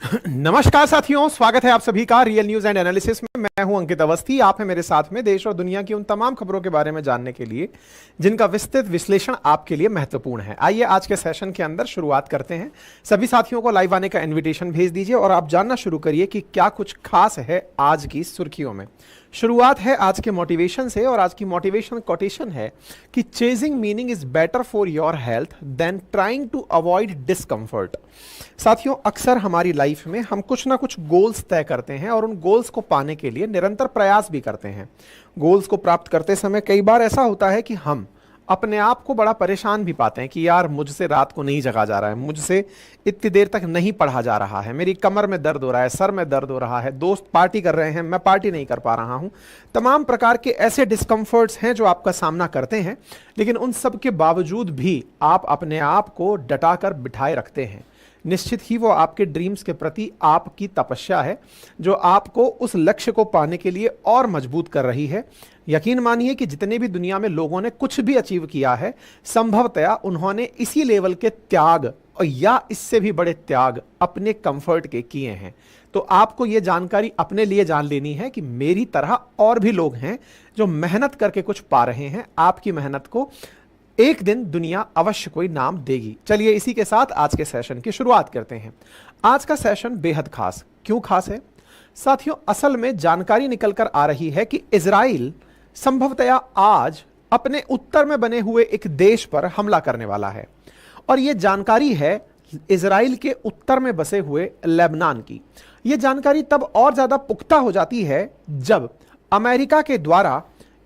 नमस्कार साथियों, स्वागत है आप सभी का रियल न्यूज एंड एनालिसिस में। मैं हूं अंकित अवस्थी। आप हैं मेरे साथ में देश और दुनिया की उन तमाम खबरों के बारे में जानने के लिए जिनका विस्तृत विश्लेषण आपके लिए महत्वपूर्ण है। आइए आज के सेशन के अंदर शुरुआत करते हैं। सभी साथियों को लाइव आने का इन्विटेशन भेज दीजिए और आप जानना शुरू करिए कि क्या कुछ खास है आज की सुर्खियों में। शुरुआत है आज के मोटिवेशन से और आज की मोटिवेशन कोटेशन है कि chasing meaning is better for your health than trying to avoid discomfort. साथियों, अक्सर हमारी लाइफ में हम कुछ ना कुछ गोल्स तय करते हैं और उन गोल्स को पाने के लिए निरंतर प्रयास भी करते हैं। गोल्स को प्राप्त करते समय कई बार ऐसा होता है कि हम अपने आप को बड़ा परेशान भी पाते हैं कि यार मुझसे रात को नहीं जगा जा रहा है, मुझसे इतनी देर तक नहीं पढ़ा जा रहा है, मेरी कमर में दर्द हो रहा है, सर में दर्द हो रहा है, दोस्त पार्टी कर रहे हैं, मैं पार्टी नहीं कर पा रहा हूं। तमाम प्रकार के ऐसे डिस्कम्फर्ट्स हैं जो आपका सामना करते हैं, लेकिन उन सब के बावजूद भी आप अपने आप को डटाकर बिठाए रखते हैं। निश्चित ही वो आपके ड्रीम्स के प्रति आपकी तपस्या है जो आपको उस लक्ष्य को पाने के लिए और मजबूत कर रही है। यकीन मानिए कि जितने भी दुनिया में लोगों ने कुछ भी अचीव किया है, संभवतया उन्होंने इसी लेवल के त्याग और या इससे भी बड़े त्याग अपने कंफर्ट के किए हैं। तो आपको ये जानकारी अपने लिए जान लेनी है कि मेरी तरह और भी लोग हैं जो मेहनत करके कुछ पा रहे हैं। आपकी मेहनत को एक दिन दुनिया अवश्य कोई नाम देगी। चलिए इसी के साथ आज के सेशन की शुरुआत करते हैं। आज का सेशन बेहद खास क्यों खास है साथियों? असल में जानकारी निकलकर आ रही है कि इजराइल संभवतया आज अपने उत्तर में बने हुए एक देश पर हमला करने वाला है। और यह जानकारी है इजराइल के उत्तर में बसे हुए लेबनान की। यह जानकारी तब और ज्यादा पुख्ता हो जाती है जब अमेरिका के द्वारा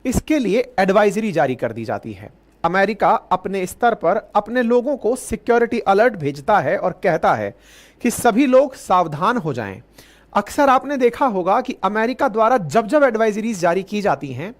इसके लिए एडवाइजरी जारी कर दी जाती है। अमेरिका अपने स्तर पर अपने लोगों को सिक्योरिटी अलर्ट भेजता है और कहता है कि सभी लोग सावधान हो जाएं। अक्सर आपने देखा होगा कि अमेरिका द्वारा जब जब एडवाइजरीज जारी की जाती हैं,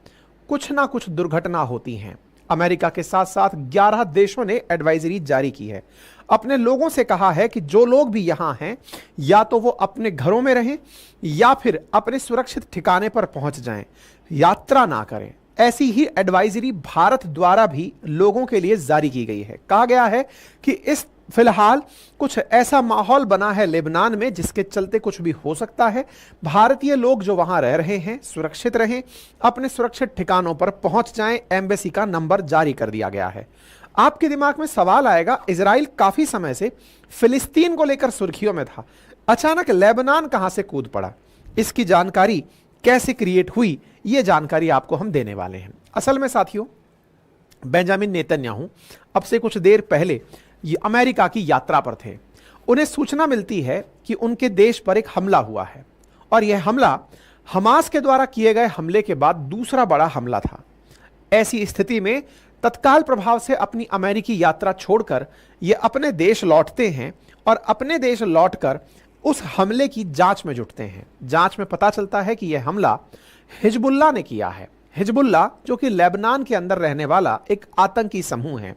कुछ ना कुछ दुर्घटना होती हैं। अमेरिका के साथ साथ 11 देशों ने एडवाइजरी जारी की है। अपने लोगों से कहा है कि जो लोग भी यहां हैं या तो वो अपने घरों में रहें या फिर अपने सुरक्षित ठिकाने पर पहुंच जाएं, यात्रा ना करें। ऐसी ही एडवाइजरी भारत द्वारा भी लोगों के लिए जारी की गई है। कहा गया है कि इस फिलहाल कुछ ऐसा माहौल बना है लेबनान में जिसके चलते कुछ भी हो सकता है। भारतीय लोग जो वहां रह रहे हैं सुरक्षित रहें, अपने सुरक्षित ठिकानों पर पहुंच जाएं। एम्बेसी का नंबर जारी कर दिया गया है। आपके दिमाग में सवाल आएगा, इजराइल काफी समय से फिलिस्तीन को लेकर सुर्खियों में था, अचानक लेबनान कहां से कूद पड़ा? इसकी जानकारी कैसे क्रिएट हुई, यह जानकारी आपको हम देने वाले हैं। असल में साथियों, बेंजामिन नेतन्याहू अब से कुछ देर पहले ये अमेरिका की यात्रा पर थे। उन्हें सूचना मिलती है कि उनके देश पर एक हमला हुआ है और यह हमला हमास के द्वारा किए गए हमले के बाद दूसरा बड़ा हमला था। ऐसी स्थिति में तत्काल प्रभाव से अपनी अमेरिकी यात्रा छोड़कर ये अपने देश लौटते हैं और अपने देश लौटकर उस हमले की जांच में जुटते हैं। जांच में पता चलता है कि यह हमला हिजबुल्लाह ने किया है। हिजबुल्लाह जो कि लेबनान के अंदर रहने वाला एक आतंकी समूह है।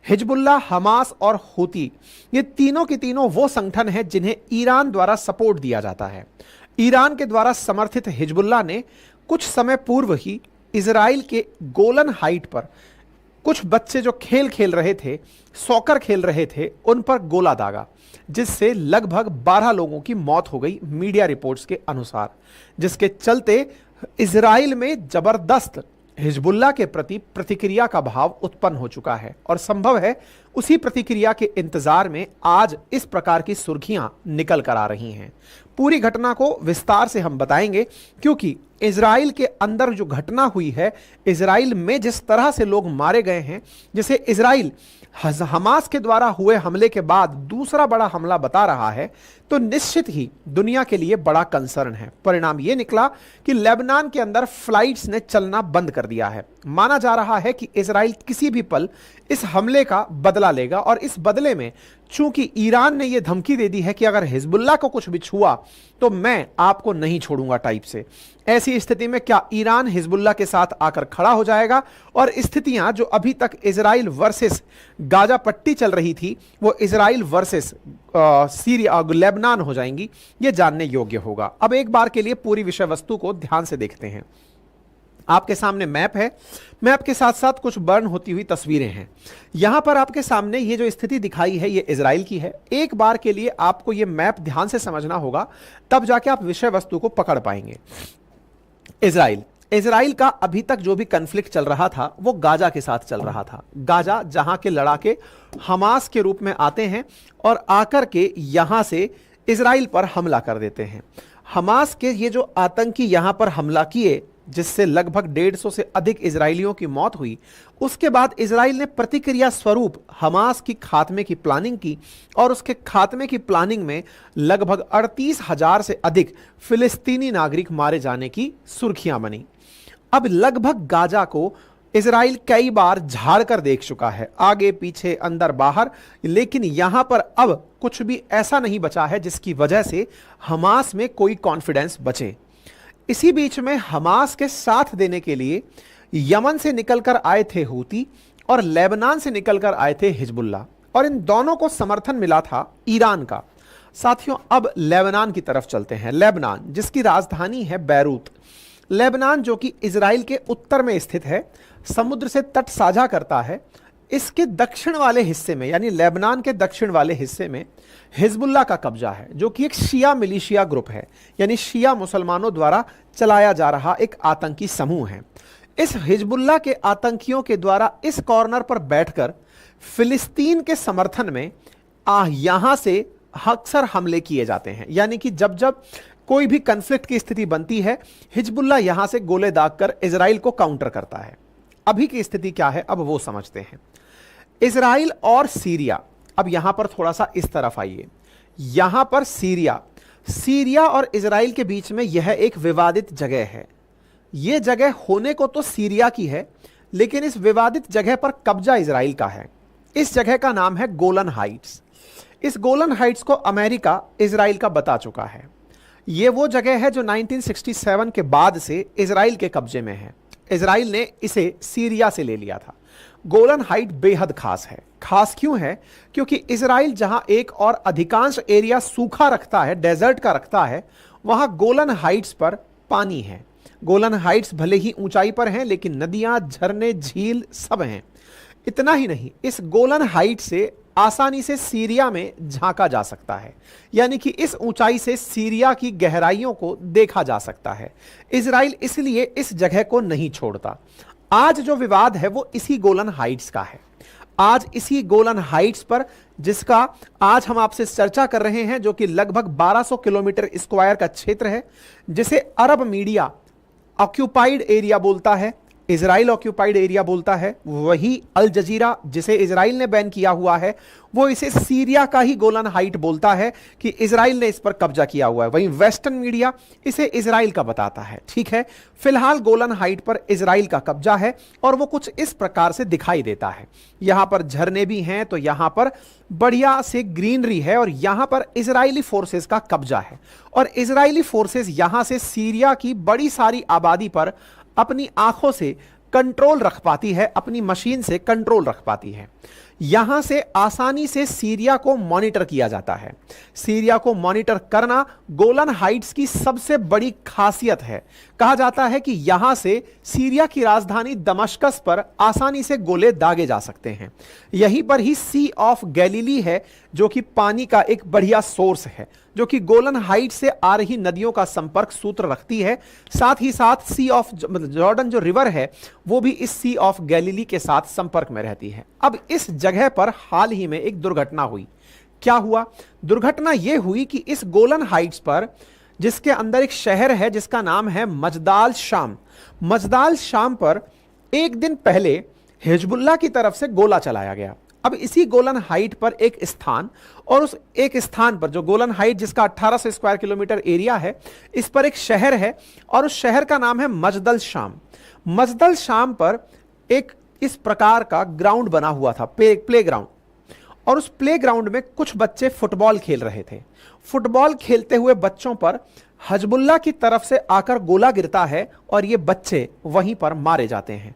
हिजबुल्लाह, हमास और हूती, ये तीनों के तीनों वो संगठन हैं जिन्हें ईरान द्वारा सपोर्ट दिया जाता है। ईरान के द्वारा समर्थित हिजबुल्लाह ने कुछ समय पूर्व ही इजराइल के गोलन हाइट पर कुछ बच्चे जो खेल खेल रहे थे, सॉकर खेल रहे थे, उन पर गोला दागा, जिससे लगभग 12 लोगों की मौत हो गई मीडिया रिपोर्ट्स के अनुसार। जिसके चलते इजराइल में जबरदस्त हिजबुल्लाह के प्रति प्रतिक्रिया का भाव उत्पन्न हो चुका है और संभव है उसी प्रतिक्रिया के इंतजार में आज इस प्रकार की सुर्खियां निकल कर आ रही हैं। पूरी घटना को विस्तार से हम बताएंगे क्योंकि इजराइल के अंदर जो घटना हुई है, इजराइल में जिस तरह से लोग मारे गए हैं, जिसे इजराइल हमास के द्वारा हुए हमले के बाद दूसरा बड़ा हमला बता रहा है, तो निश्चित ही दुनिया के लिए बड़ा कंसर्न है। परिणाम यह निकला कि लेबनान के अंदर फ्लाइट्स ने चलना बंद कर दिया है। माना जा रहा है कि इजराइल किसी भी पल इस हमले का बदला लेगा और इस बदले में चूंकि ईरान ने यह धमकी दे दी है कि अगर हिजबुल्लाह को कुछ भी छुआ तो मैं आपको नहीं छोड़ूंगा टाइप से, ऐसी स्थिति में क्या ईरान हिजबुल्लाह के साथ आकर खड़ा हो जाएगा और स्थितियां जो अभी तक इजराइल वर्सेस गाजा पट्टी चल रही थी वो इजराइल वर्सेस सीरिया लेबनान हो जाएंगी? ये जानने योग्य होगा। अब एक बार के लिए पूरी विषय वस्तु को ध्यान से देखते हैं। आपके सामने मैप है, मैप के साथ साथ कुछ बर्न होती हुई तस्वीरें हैं। यहां पर आपके सामने ये जो स्थिति दिखाई है ये इजराइल की है। एक बार के लिए आपको ये मैप ध्यान से समझना होगा, तब जाके आप विषय वस्तु को पकड़ पाएंगे। इजराइल का अभी तक जो भी कन्फ्लिक्ट चल रहा था वो गाजा के साथ चल रहा था। गाजा जहां के लड़ाके हमास के रूप में आते हैं और आकर के यहां से इजराइल पर हमला कर देते हैं। हमास के ये जो आतंकी यहां पर हमला किए, जिससे लगभग 150 से अधिक इजरायलियों की मौत हुई, उसके बाद इजराइल ने प्रतिक्रिया स्वरूप हमास की खात्मे की प्लानिंग की और उसके खात्मे की प्लानिंग में लगभग 38,000 से अधिक फिलिस्तीनी नागरिक मारे जाने की सुर्खियां बनी। अब लगभग गाजा को इजराइल कई बार झाड़ कर देख चुका है, आगे पीछे अंदर बाहर, लेकिन यहां पर अब कुछ भी ऐसा नहीं बचा है जिसकी वजह से हमास में कोई कॉन्फिडेंस बचे। इसी बीच में हमास के साथ देने के लिए यमन से निकलकर आए थे हूती और लेबनान से निकलकर आए थे हिजबुल्लाह, और इन दोनों को समर्थन मिला था ईरान का। साथियों, अब लेबनान की तरफ चलते हैं। लेबनान जिसकी राजधानी है बैरूत। लेबनान जो कि इजराइल के उत्तर में स्थित है, समुद्र से तट साझा करता है। इसके दक्षिण वाले हिस्से में, यानी लेबनान के दक्षिण वाले हिस्से में हिजबुल्लाह का कब्जा है, जो कि एक शिया मिलिशिया ग्रुप है, यानी शिया मुसलमानों द्वारा चलाया जा रहा एक आतंकी समूह है। इस हिजबुल्लाह के आतंकियों के द्वारा इस कॉर्नर पर बैठकर फिलिस्तीन के समर्थन में यहां से अक्सर हमले किए जाते हैं। यानी कि जब जब कोई भी कन्फ्लिक्ट की स्थिति बनती है, हिजबुल्लाह यहां से गोले दागकर इजराइल को काउंटर करता है। अभी की स्थिति क्या है, अब वो समझते हैं। इजराइल और सीरिया, अब यहां पर थोड़ा सा इस तरफ आइए। यहां पर सीरिया और इजराइल के बीच में यह एक विवादित जगह है। यह जगह होने को तो सीरिया की है, लेकिन इस विवादित जगह पर कब्जा इजराइल का है। इस जगह का नाम है गोलन हाइट्स। इस गोलन हाइट्स को अमेरिका इजराइल का बता चुका है। यह वो जगह है जो 1967 के बाद से इजराइल के कब्जे में है। इजराइल ने इसे सीरिया से ले लिया था। गोलन हाइट बेहद खास है। खास क्यों है? क्योंकि इजराइल जहां एक और अधिकांश एरिया सूखा रखता है, डेजर्ट का रखता है, वहां गोलन हाइट्स पर पानी है। गोलन हाइट्स भले ही ऊंचाई पर हैं, लेकिन नदियां, झरने, झील सब हैं। इतना ही नहीं, इस गोलन हाइट से आसानी से सीरिया में झांका जा सकता है, यानी कि इस ऊंचाई से सीरिया की गहराइयों को देखा जा सकता है। इजराइल इसलिए इस जगह को नहीं छोड़ता। आज जो विवाद है वो इसी गोलन हाइट्स का है। आज इसी गोलन हाइट्स पर, जिसका आज हम आपसे चर्चा कर रहे हैं, जो कि लगभग 1200 किलोमीटर स्क्वायर का क्षेत्र है, जिसे अरब मीडिया ऑक्यूपाइड एरिया बोलता है, इजराइल ऑक्यूपाइड एरिया बोलता है, वही अल जजीरा जिसे इजराइल ने बैन किया हुआ है, वो इसे सीरिया का ही गोलन हाइट बोलता है कि इजराइल ने इस पर कब्जा किया हुआ है। वहीं वेस्टर्न मीडिया इसे इजराइल का बताता है। ठीक है, फिलहाल गोलन हाइट पर इजराइल का कब्जा है और वो कुछ इस प्रकार से दिखाई देता है। यहां पर झरने भी हैं, तो यहां पर बढ़िया से ग्रीनरी है और यहां पर इजरायली फोर्सेस का कब्जा है। और इजरायली फोर्सेस यहां से सीरिया की बड़ी सारी आबादी पर अपनी आंखों से कंट्रोल रख पाती है, अपनी मशीन से कंट्रोल रख पाती है। यहां से आसानी से सीरिया को मॉनिटर किया जाता है। सीरिया को मॉनिटर करना गोलन हाइट्स की सबसे बड़ी खासियत है। कहा जाता है कि यहां से सीरिया की राजधानी दमिश्क पर आसानी से गोले दागे जा सकते हैं। यहीं पर ही सी ऑफ गैलीली है, जो कि पानी का एक बढ़िया सोर्स है, जो कि गोलन हाइट से आ रही नदियों का संपर्क सूत्र रखती है। साथ ही साथ सी ऑफ जॉर्डन जो रिवर है, वो भी इस सी ऑफ गैलीली के साथ संपर्क में रहती है। अब इस जगह पर हाल ही में एक दुर्घटना हुई। क्या हुआ? दुर्घटना यह हुई कि इस गोलन हाइट्स पर, जिसके अंदर एक शहर है जिसका नाम है मजदाल शाम पर एक दिन पहले हिजबुल्लाह की तरफ से गोला चलाया गया। अब इसी गोलन हाइट पर एक स्थान, और उस एक स्थान पर जो गोलन हाइट जिसका 1800 स्क्वायर किलोमीटर एरिया है, इस पर एक शहर है और उस शहर का नाम है मजदल शाम पर एक इस प्रकार का ग्राउंड बना हुआ था, प्ले ग्राउंड। और उस प्ले ग्राउंड में कुछ बच्चे फुटबॉल खेल रहे थे। फुटबॉल खेलते हुए बच्चों पर हिजबुल्लाह की तरफ से आकर गोला गिरता है और ये बच्चे वहीं पर मारे जाते हैं।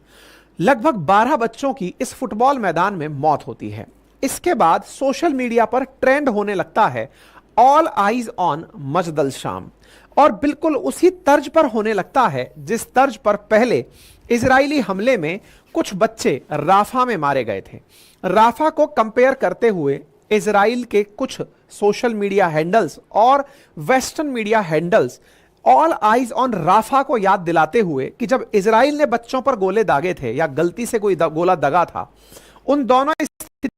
लगभग 12 बच्चों की इस फुटबॉल मैदान में मौत होती है। इसके बाद सोशल मीडिया पर ट्रेंड होने लगता है ऑल आइज ऑन मजदल शाम, और बिल्कुल उसी तर्ज पर होने लगता है जिस तर्ज पर पहले इजरायली हमले में कुछ बच्चे राफा में मारे गए थे। राफा को कंपेयर करते हुए इजराइल के कुछ सोशल मीडिया हैंडल्स और western media handles all eyes on Rafah को याद दिलाते हुए कि जब इजराइल ने बच्चों पर गोले दागे थे या गलती से कोई गोला दगा था, उन दोनों स्थिति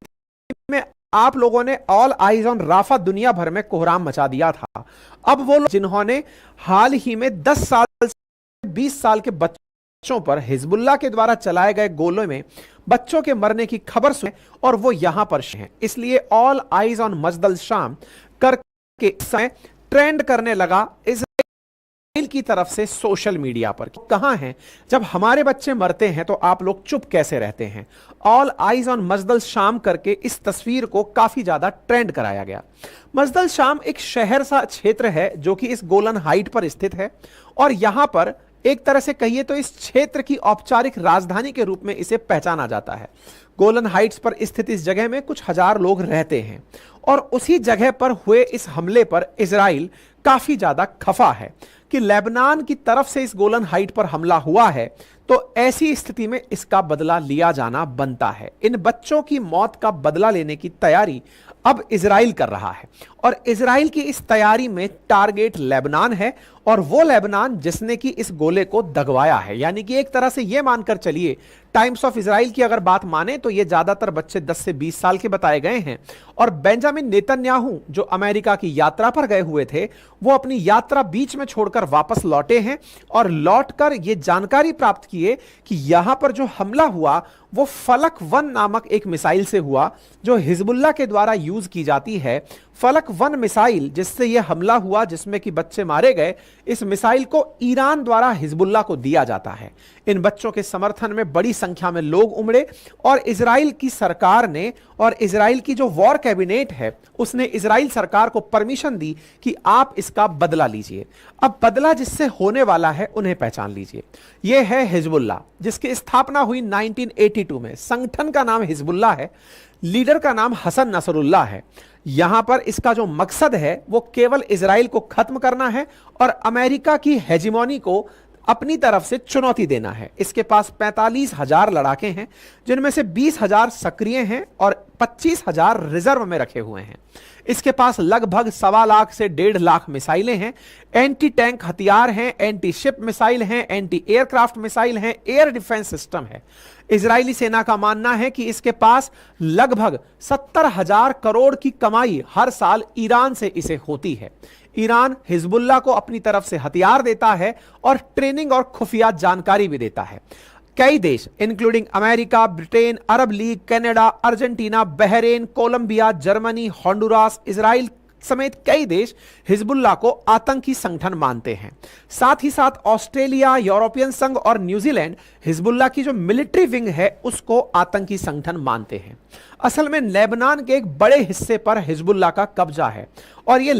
में आप लोगों ने ऑल आइज ऑन राफा दुनिया भर में कोहराम मचा दिया था। अब वो लोग जिन्होंने हाल ही में 10 साल से 20 साल के बच्चों पर हिजबुल्लाह के द्वारा चलाए गए गोलों में बच्चों के मरने की खबर सुने और वो यहां पर हैं, इसलिए ऑल आइज ऑन मजदल शाम करके समय ट्रेंड करने लगा इजराइल की तरफ से सोशल मीडिया पर। कहां हैं जब हमारे बच्चे मरते हैं तो आप लोग चुप कैसे रहते हैं? ऑल आइज ऑन मजदल शाम करके इस तस्वीर को काफी ज्यादा ट्रेंड कराया गया। मजदल शाम एक शहर सा क्षेत्र है जो कि इस गोलन हाइट पर स्थित है, और यहां पर एक तरह से कहिए तो इस क्षेत्र की औपचारिक राजधानी के रूप में इसे पहचाना जाता है। गोलन हाइट्स पर स्थित इस जगह में कुछ हजार लोग रहते हैं, और उसी जगह पर हुए इस हमले पर इजराइल काफी ज्यादा खफा है कि लेबनान की तरफ से इस गोलन हाइट पर हमला हुआ है, तो ऐसी स्थिति में इसका बदला लिया जाना बनता है। इन बच्चों की मौत का बदला लेने की तैयारी अब इजराइल कर रहा है, और इजराइल की इस तैयारी में टारगेट लेबनान है, और वो लेबनान जिसने कि इस गोले को दगवाया है। यानी कि एक तरह से यह मानकर चलिए, टाइम्स ऑफ इजराइल की अगर बात माने तो ये ज्यादातर बच्चे 10 से 20 साल के बताए गए हैं, और बेंजामिन नेतन्याहू जो अमेरिका की यात्रा पर गए हुए थे, वो अपनी यात्रा बीच में छोड़कर वापस लौटे हैं, और लौटकर ये जानकारी प्राप्त किए कि यहां पर जो हमला हुआ वो फलक 1 नामक एक मिसाइल से हुआ जो हिजबुल्लाह के द्वारा यूज की जाती है। फलक 1 मिसाइल जिससे यह हमला हुआ, जिसमें कि बच्चे मारे गए, इस मिसाइल को ईरान द्वारा हिजबुल्लाह को दिया जाता है। इन बच्चों के समर्थन में बड़ी संख्या में लोग उमड़े, और इजराइल की सरकार ने और इजराइल की जो वॉर कैबिनेट है उसने इजराइल सरकार को परमिशन दी कि आप इसका बदला लीजिए। अब बदला जिससे होने वाला है उन्हें पहचान लीजिए। यह है हिजबुल्लाह, जिसकी स्थापना हुई 1982 में। संगठन का नाम हिजबुल्लाह है, लीडर का नाम हसन नसरुल्लाह है। यहां पर इसका जो मकसद है वो केवल इजराइल को खत्म करना है और अमेरिका की हेजिमोनी को अपनी तरफ से चुनौती देना है। इसके पास 45,000 लड़ाके हैं, जिनमें से 20,000 सक्रिय हैं और 25,000 रिजर्व में रखे हुए हैं। इसके पास लगभग 1.25 लाख से 1.5 लाख मिसाइलें हैं, एंटी टैंक हथियार हैं, एंटी शिप मिसाइल हैं, एंटी एयरक्राफ्ट मिसाइल हैं, एयर डिफेंस सिस्टम है। इजरायली सेना का मानना है कि इसके पास लगभग 70,000 करोड़ की कमाई हर साल ईरान से इसे होती है। ईरान हिजबुल्लाह को अपनी तरफ से हथियार देता है और ट्रेनिंग और खुफिया जानकारी भी देता है। कई देश including America, Britain, Arab league, Canada, Argentina, Bahrain, Colombia, Germany, Honduras, Israel समेत कई देश हिजबुल्लाह को आतंकी संगठन मानते हैं। साथ ही साथ ऑस्ट्रेलिया, यूरोपियन संघ और न्यूजीलैंड हिजबुल्लाह की जो मिलिट्री विंग है उसको आतंकी संगठन मानते हैं। असल में लेबनान के एक बड़े हिस्से पर हिजबुल्लाह का कब्जा है, और ये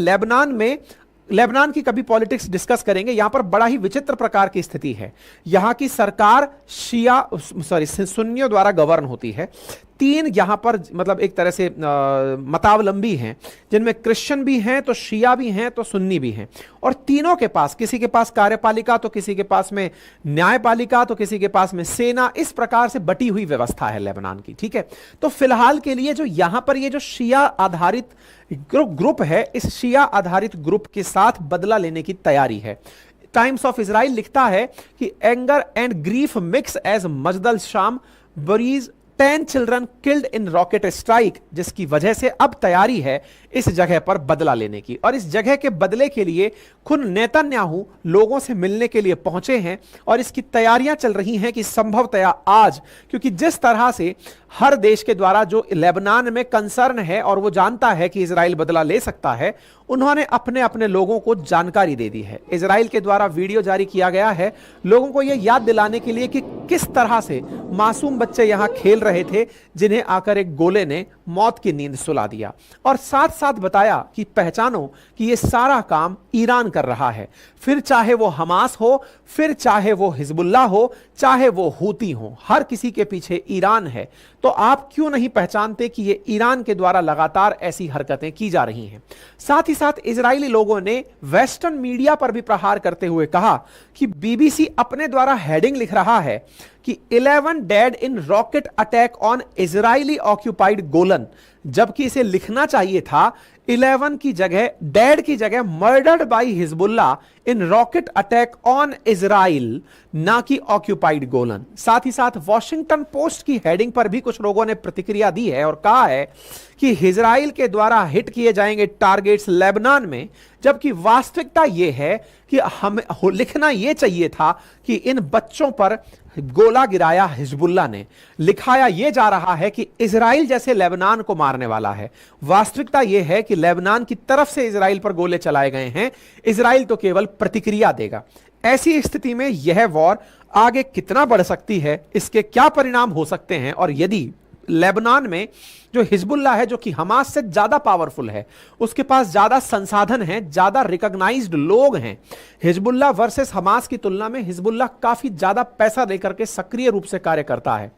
लेबनान की कभी पॉलिटिक्स डिस्कस करेंगे। यहां पर बड़ा ही विचित्र प्रकार की स्थिति है। यहां की सरकार सुन्नियों द्वारा गवर्न होती है। 3 यहां पर मतलब एक तरह से मतावलंबी हैं, जिनमें क्रिश्चियन भी हैं, तो शिया भी हैं, तो सुन्नी भी हैं, और तीनों के पास, किसी के पास कार्यपालिका तो किसी के पास में न्यायपालिका तो किसी के पास में सेना, इस प्रकार से बटी हुई व्यवस्था है लेबनान की। ठीक है, तो फिलहाल के लिए जो यहां पर ये जो शिया आधारित ग्रुप है, इस शिया आधारित ग्रुप के साथ बदला लेने की तैयारी है। टाइम्स ऑफ इजराइल लिखता है कि anger and grief mix as Majdal Shams buries 10 children killed in rocket strike, जिसकी वजह से अब तैयारी है इस जगह पर बदला लेने की। और इस जगह के बदले के लिए खुद नेतन्याहू लोगों से मिलने के लिए पहुंचे हैं, और इसकी तैयारियां चल रही हैं कि संभवतया आज, क्योंकि जिस तरह से हर देश के द्वारा जो लेबनान में कंसर्न है और वो जानता है कि इजराइल बदला ले सकता है, उन्होंने अपने अपने लोगों को जानकारी दे दी है। इजराइल के द्वारा वीडियो जारी किया गया है लोगों को यह याद दिलाने के लिए कि किस तरह से मासूम बच्चे यहां खेल रहे थे, जिन्हें आकर एक गोले ने मौत की नींद सुला दिया, और साथ साथ बताया कि पहचानो कि यह सारा काम ईरान कर रहा है। फिर चाहे वो हमास हो, फिर चाहे वो हिजबुल्लाह हो, चाहे वो हूती हो, हर किसी के पीछे ईरान है, तो आप क्यों नहीं पहचानते कि ये ईरान के द्वारा लगातार ऐसी हरकतें की जा रही हैं। साथ ही साथ इजरायली लोगों ने वेस्टर्न मीडिया पर भी प्रहार करते हुए कहा कि बीबीसी अपने द्वारा हेडिंग लिख रहा है कि 11 dead in rocket attack on Israeli occupied Golan, जबकि इसे लिखना चाहिए था 11 की जगह, डेड की जगह murdered by Hezbollah in rocket attack on Israel, ना कि ऑक्यूपाइड गोलन। साथ ही साथ वॉशिंगटन पोस्ट की हेडिंग पर भी कुछ लोगों ने प्रतिक्रिया दी है और कहा है कि इजराइल के द्वारा हिट किए जाएंगे टारगेट्स लेबनान में, जबकि वास्तविकता यह है कि हमें लिखना यह चाहिए था कि इन बच्चों पर गोला गिराया हिजबुल्ला ने। लिखाया यह जा रहा है कि इजराइल जैसे लेबनान को मारने वाला है। वास्तविकता यह है कि लेबनान की तरफ से इजराइल पर गोले चलाए गए हैं, इजराइल तो केवल प्रतिक्रिया देगा। ऐसी स्थिति में यह वॉर आगे कितना बढ़ सकती है, इसके क्या परिणाम हो सकते हैं, और यदि लेबनान में जो हिजबुल्ला है, जो कि हमास से ज्यादा पावरफुल है, उसके पास ज्यादा संसाधन हैं, ज्यादा रिकॉग्नाइज्ड लोग हैं, हिजबुल्ला वर्सेस हमास की तुलना में हिजबुल्ला काफी ज्यादा पैसा लेकर के सक्रिय रूप से कार्य करता है।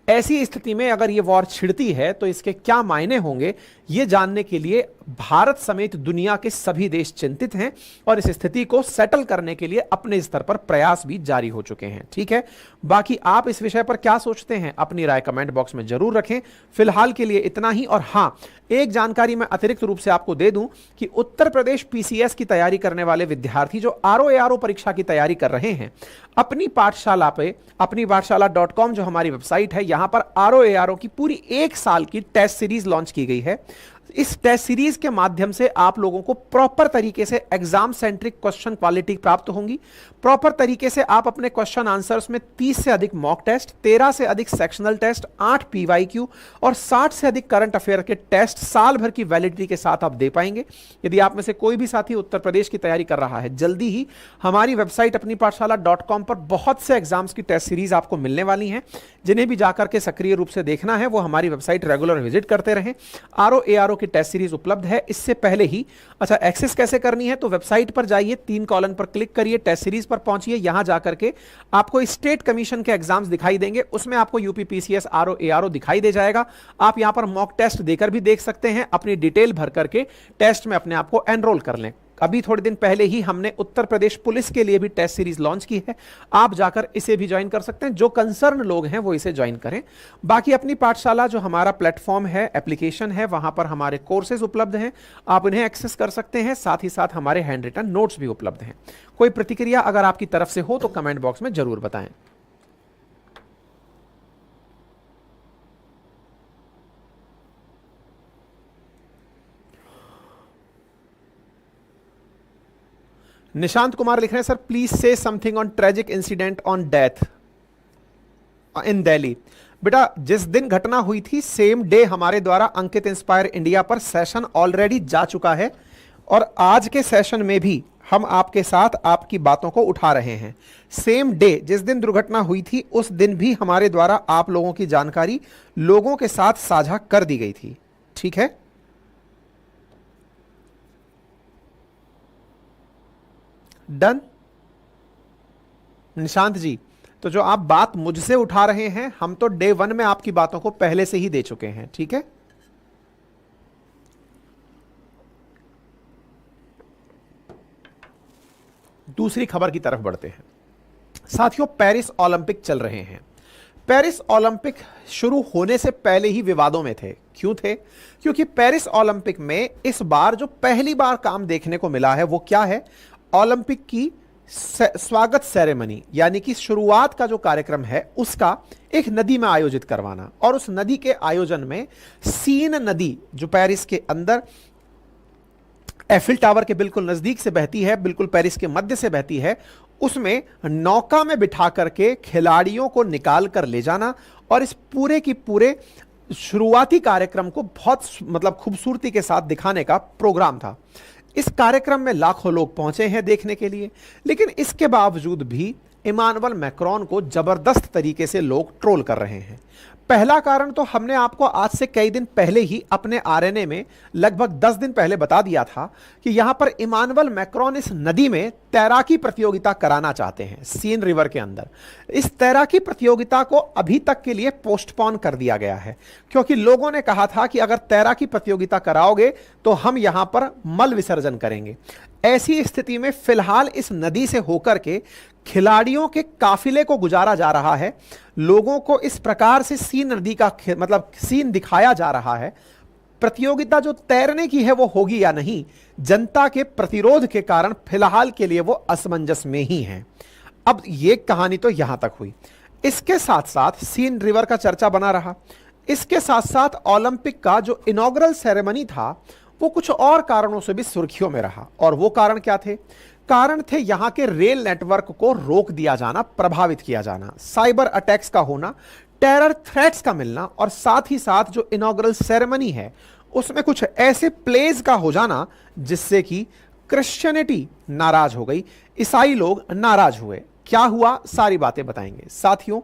ऐसी स्थिति में अगर यह वॉर छिड़ती है तो इसके क्या मायने होंगे, यह जानने के लिए भारत समेत दुनिया के सभी देश चिंतित हैं और इस स्थिति को सेटल करने के लिए अपने स्तर पर प्रयास भी जारी हो चुके हैं। ठीक है, बाकी आप इस विषय पर क्या सोचते हैं, अपनी राय कमेंट बॉक्स में जरूर रखें। फिलहाल के लिए इतना ही। और हां, एक जानकारी मैं अतिरिक्त रूप से आपको दे दूं कि उत्तर प्रदेश पीसीएस की तैयारी करने वाले विद्यार्थी जो आरओ परीक्षा की तैयारी कर रहे हैं, अपनी पाठशाला पे, अपनी पाठशाला.com जो हमारी वेबसाइट है, यहां पर आरओ की पूरी 1 साल की टेस्ट सीरीज लॉन्च की गई है। इस टेस्ट सीरीज के माध्यम से आप लोगों को प्रॉपर तरीके से एग्जाम सेंट्रिक क्वेश्चन क्वालिटी प्राप्त होंगी। प्रॉपर तरीके से आप अपने क्वेश्चन आंसर्स में 30 से अधिक मॉक टेस्ट, 13 से अधिक सेक्शनल टेस्ट, 8 पीवाईक्यू और 60 से अधिक करंट अफेयर के टेस्ट साल भर की वैलिडिटी के साथ आप दे पाएंगे। यदि आप में से कोई भी साथी उत्तर प्रदेश की तैयारी कर रहा है, जल्दी ही हमारी वेबसाइट अपनी पाठशाला.com पर बहुत से एग्जाम्स की टेस्ट सीरीज आपको मिलने वाली हैं। जिन्हें भी जाकर के सक्रिय रूप से देखना है वो हमारी वेबसाइट रेगुलर विजिट करते रहें। आरओ की टेस्ट सीरीज उपलब्ध है इससे पहले ही। अच्छा, एक्सेस कैसे करनी है, तो वेबसाइट पर जाइए, 3 कॉलम पर क्लिक करिए, टेस्ट सीरीज पर पहुंचिए। यहां जाकर के आपको स्टेट कमीशन के एग्जाम्स दिखाई देंगे, उसमें आपको यूपी पीसीएस आरओ दिखाई दे जाएगा। आप यहां पर मॉक टेस्ट देकर भी देख सकते हैं, अपनी डिटेल भर करके टेस्ट में अपने आप को एनरोल कर लें। अभी थोड़े दिन पहले ही हमने उत्तर प्रदेश पुलिस के लिए भी टेस्ट सीरीज लॉन्च की है, आप जाकर इसे भी ज्वाइन कर सकते हैं। जो कंसर्न लोग हैं वो इसे ज्वाइन करें। बाकी अपनी पाठशाला जो हमारा प्लेटफॉर्म है, एप्लीकेशन है, वहां पर हमारे कोर्सेज उपलब्ध हैं, आप इन्हें एक्सेस कर सकते हैं। साथ ही साथ हमारे हैंड रिटन नोट्स भी उपलब्ध हैं। कोई प्रतिक्रिया अगर आपकी तरफ से हो तो कमेंट बॉक्स में जरूर बताएं। निशांत कुमार लिख रहे हैं, सर प्लीज से something on tragic incident on death in Delhi. बेटा, जिस दिन घटना हुई थी सेम डे हमारे द्वारा अंकित इंस्पायर इंडिया पर सेशन ऑलरेडी जा चुका है और आज के सेशन में भी हम आपके साथ आपकी बातों को उठा रहे हैं। सेम डे जिस दिन दुर्घटना हुई थी उस दिन भी हमारे द्वारा आप लोगों की जानकारी लोगों के साथ साझा कर दी गई थी। ठीक है, डन निशांत जी। तो जो आप बात मुझसे उठा रहे हैं, हम तो डे 1 में आपकी बातों को पहले से ही दे चुके हैं। ठीक है, दूसरी खबर की तरफ बढ़ते हैं। साथियों, पेरिस ओलंपिक चल रहे हैं। पेरिस ओलंपिक शुरू होने से पहले ही विवादों में थे। क्यों थे? क्योंकि पेरिस ओलंपिक में इस बार जो पहली बार काम देखने को मिला है वो क्या है, ओलंपिक की स्वागत सेरेमनी, यानी कि शुरुआत का जो कार्यक्रम है उसका एक नदी में आयोजित करवाना। और उस नदी के आयोजन में सीन नदी जो पेरिस के अंदर एफिल टावर के बिल्कुल नजदीक से बहती है, बिल्कुल पेरिस के मध्य से बहती है, उसमें नौका में बिठा करके खिलाड़ियों को निकाल कर ले जाना और इस पूरे की पूरे शुरुआती कार्यक्रम को बहुत खूबसूरती के साथ दिखाने का प्रोग्राम था। इस कार्यक्रम में लाखों लोग पहुंचे हैं देखने के लिए, लेकिन इसके बावजूद भी इमानुएल मैक्रोन को जबरदस्त तरीके से लोग ट्रोल कर रहे हैं। पहला कारण तो हमने आपको आज से कई दिन पहले ही अपने आरएनए में लगभग 10 दिन पहले बता दिया था कि यहां पर इमानुएल मैक्रोन इस नदी में तैराकी प्रतियोगिता कराना चाहते हैं, सीन रिवर के अंदर। इस तैराकी प्रतियोगिता को अभी तक के लिए पोस्टपोन कर दिया गया है, क्योंकि लोगों ने कहा था कि अगर तैराकी प्रतियोगिता कराओगे तो हम यहां पर मल विसर्जन करेंगे। ऐसी स्थिति में फिलहाल इस नदी से होकर के खिलाड़ियों के काफिले को गुजारा जा रहा है। लोगों को इस प्रकार से सीन नदी का मतलब सीन दिखाया जा रहा है। प्रतियोगिता जो तैरने की है वो होगी या नहीं, जनता के प्रतिरोध के कारण फिलहाल के लिए वो असमंजस में ही है। अब ये कहानी तो यहां तक हुई। इसके साथ साथ सीन रिवर का चर्चा बना रहा। इसके साथ साथ ओलंपिक का जो इनॉग्रल सेरेमनी था वो कुछ और कारणों से भी सुर्खियों में रहा। और वो कारण क्या थे? कारण थे यहां के रेल नेटवर्क को रोक दिया जाना, प्रभावित किया जाना, साइबर अटैक्स का होना, टेरर थ्रेट्स का मिलना, और साथ ही साथ जो इनॉग्रल सेरेमनी है उसमें कुछ ऐसे प्लेज का हो जाना जिससे कि क्रिश्चियनिटी नाराज हो गई, ईसाई लोग नाराज हुए। क्या हुआ, सारी बातें बताएंगे। साथियों,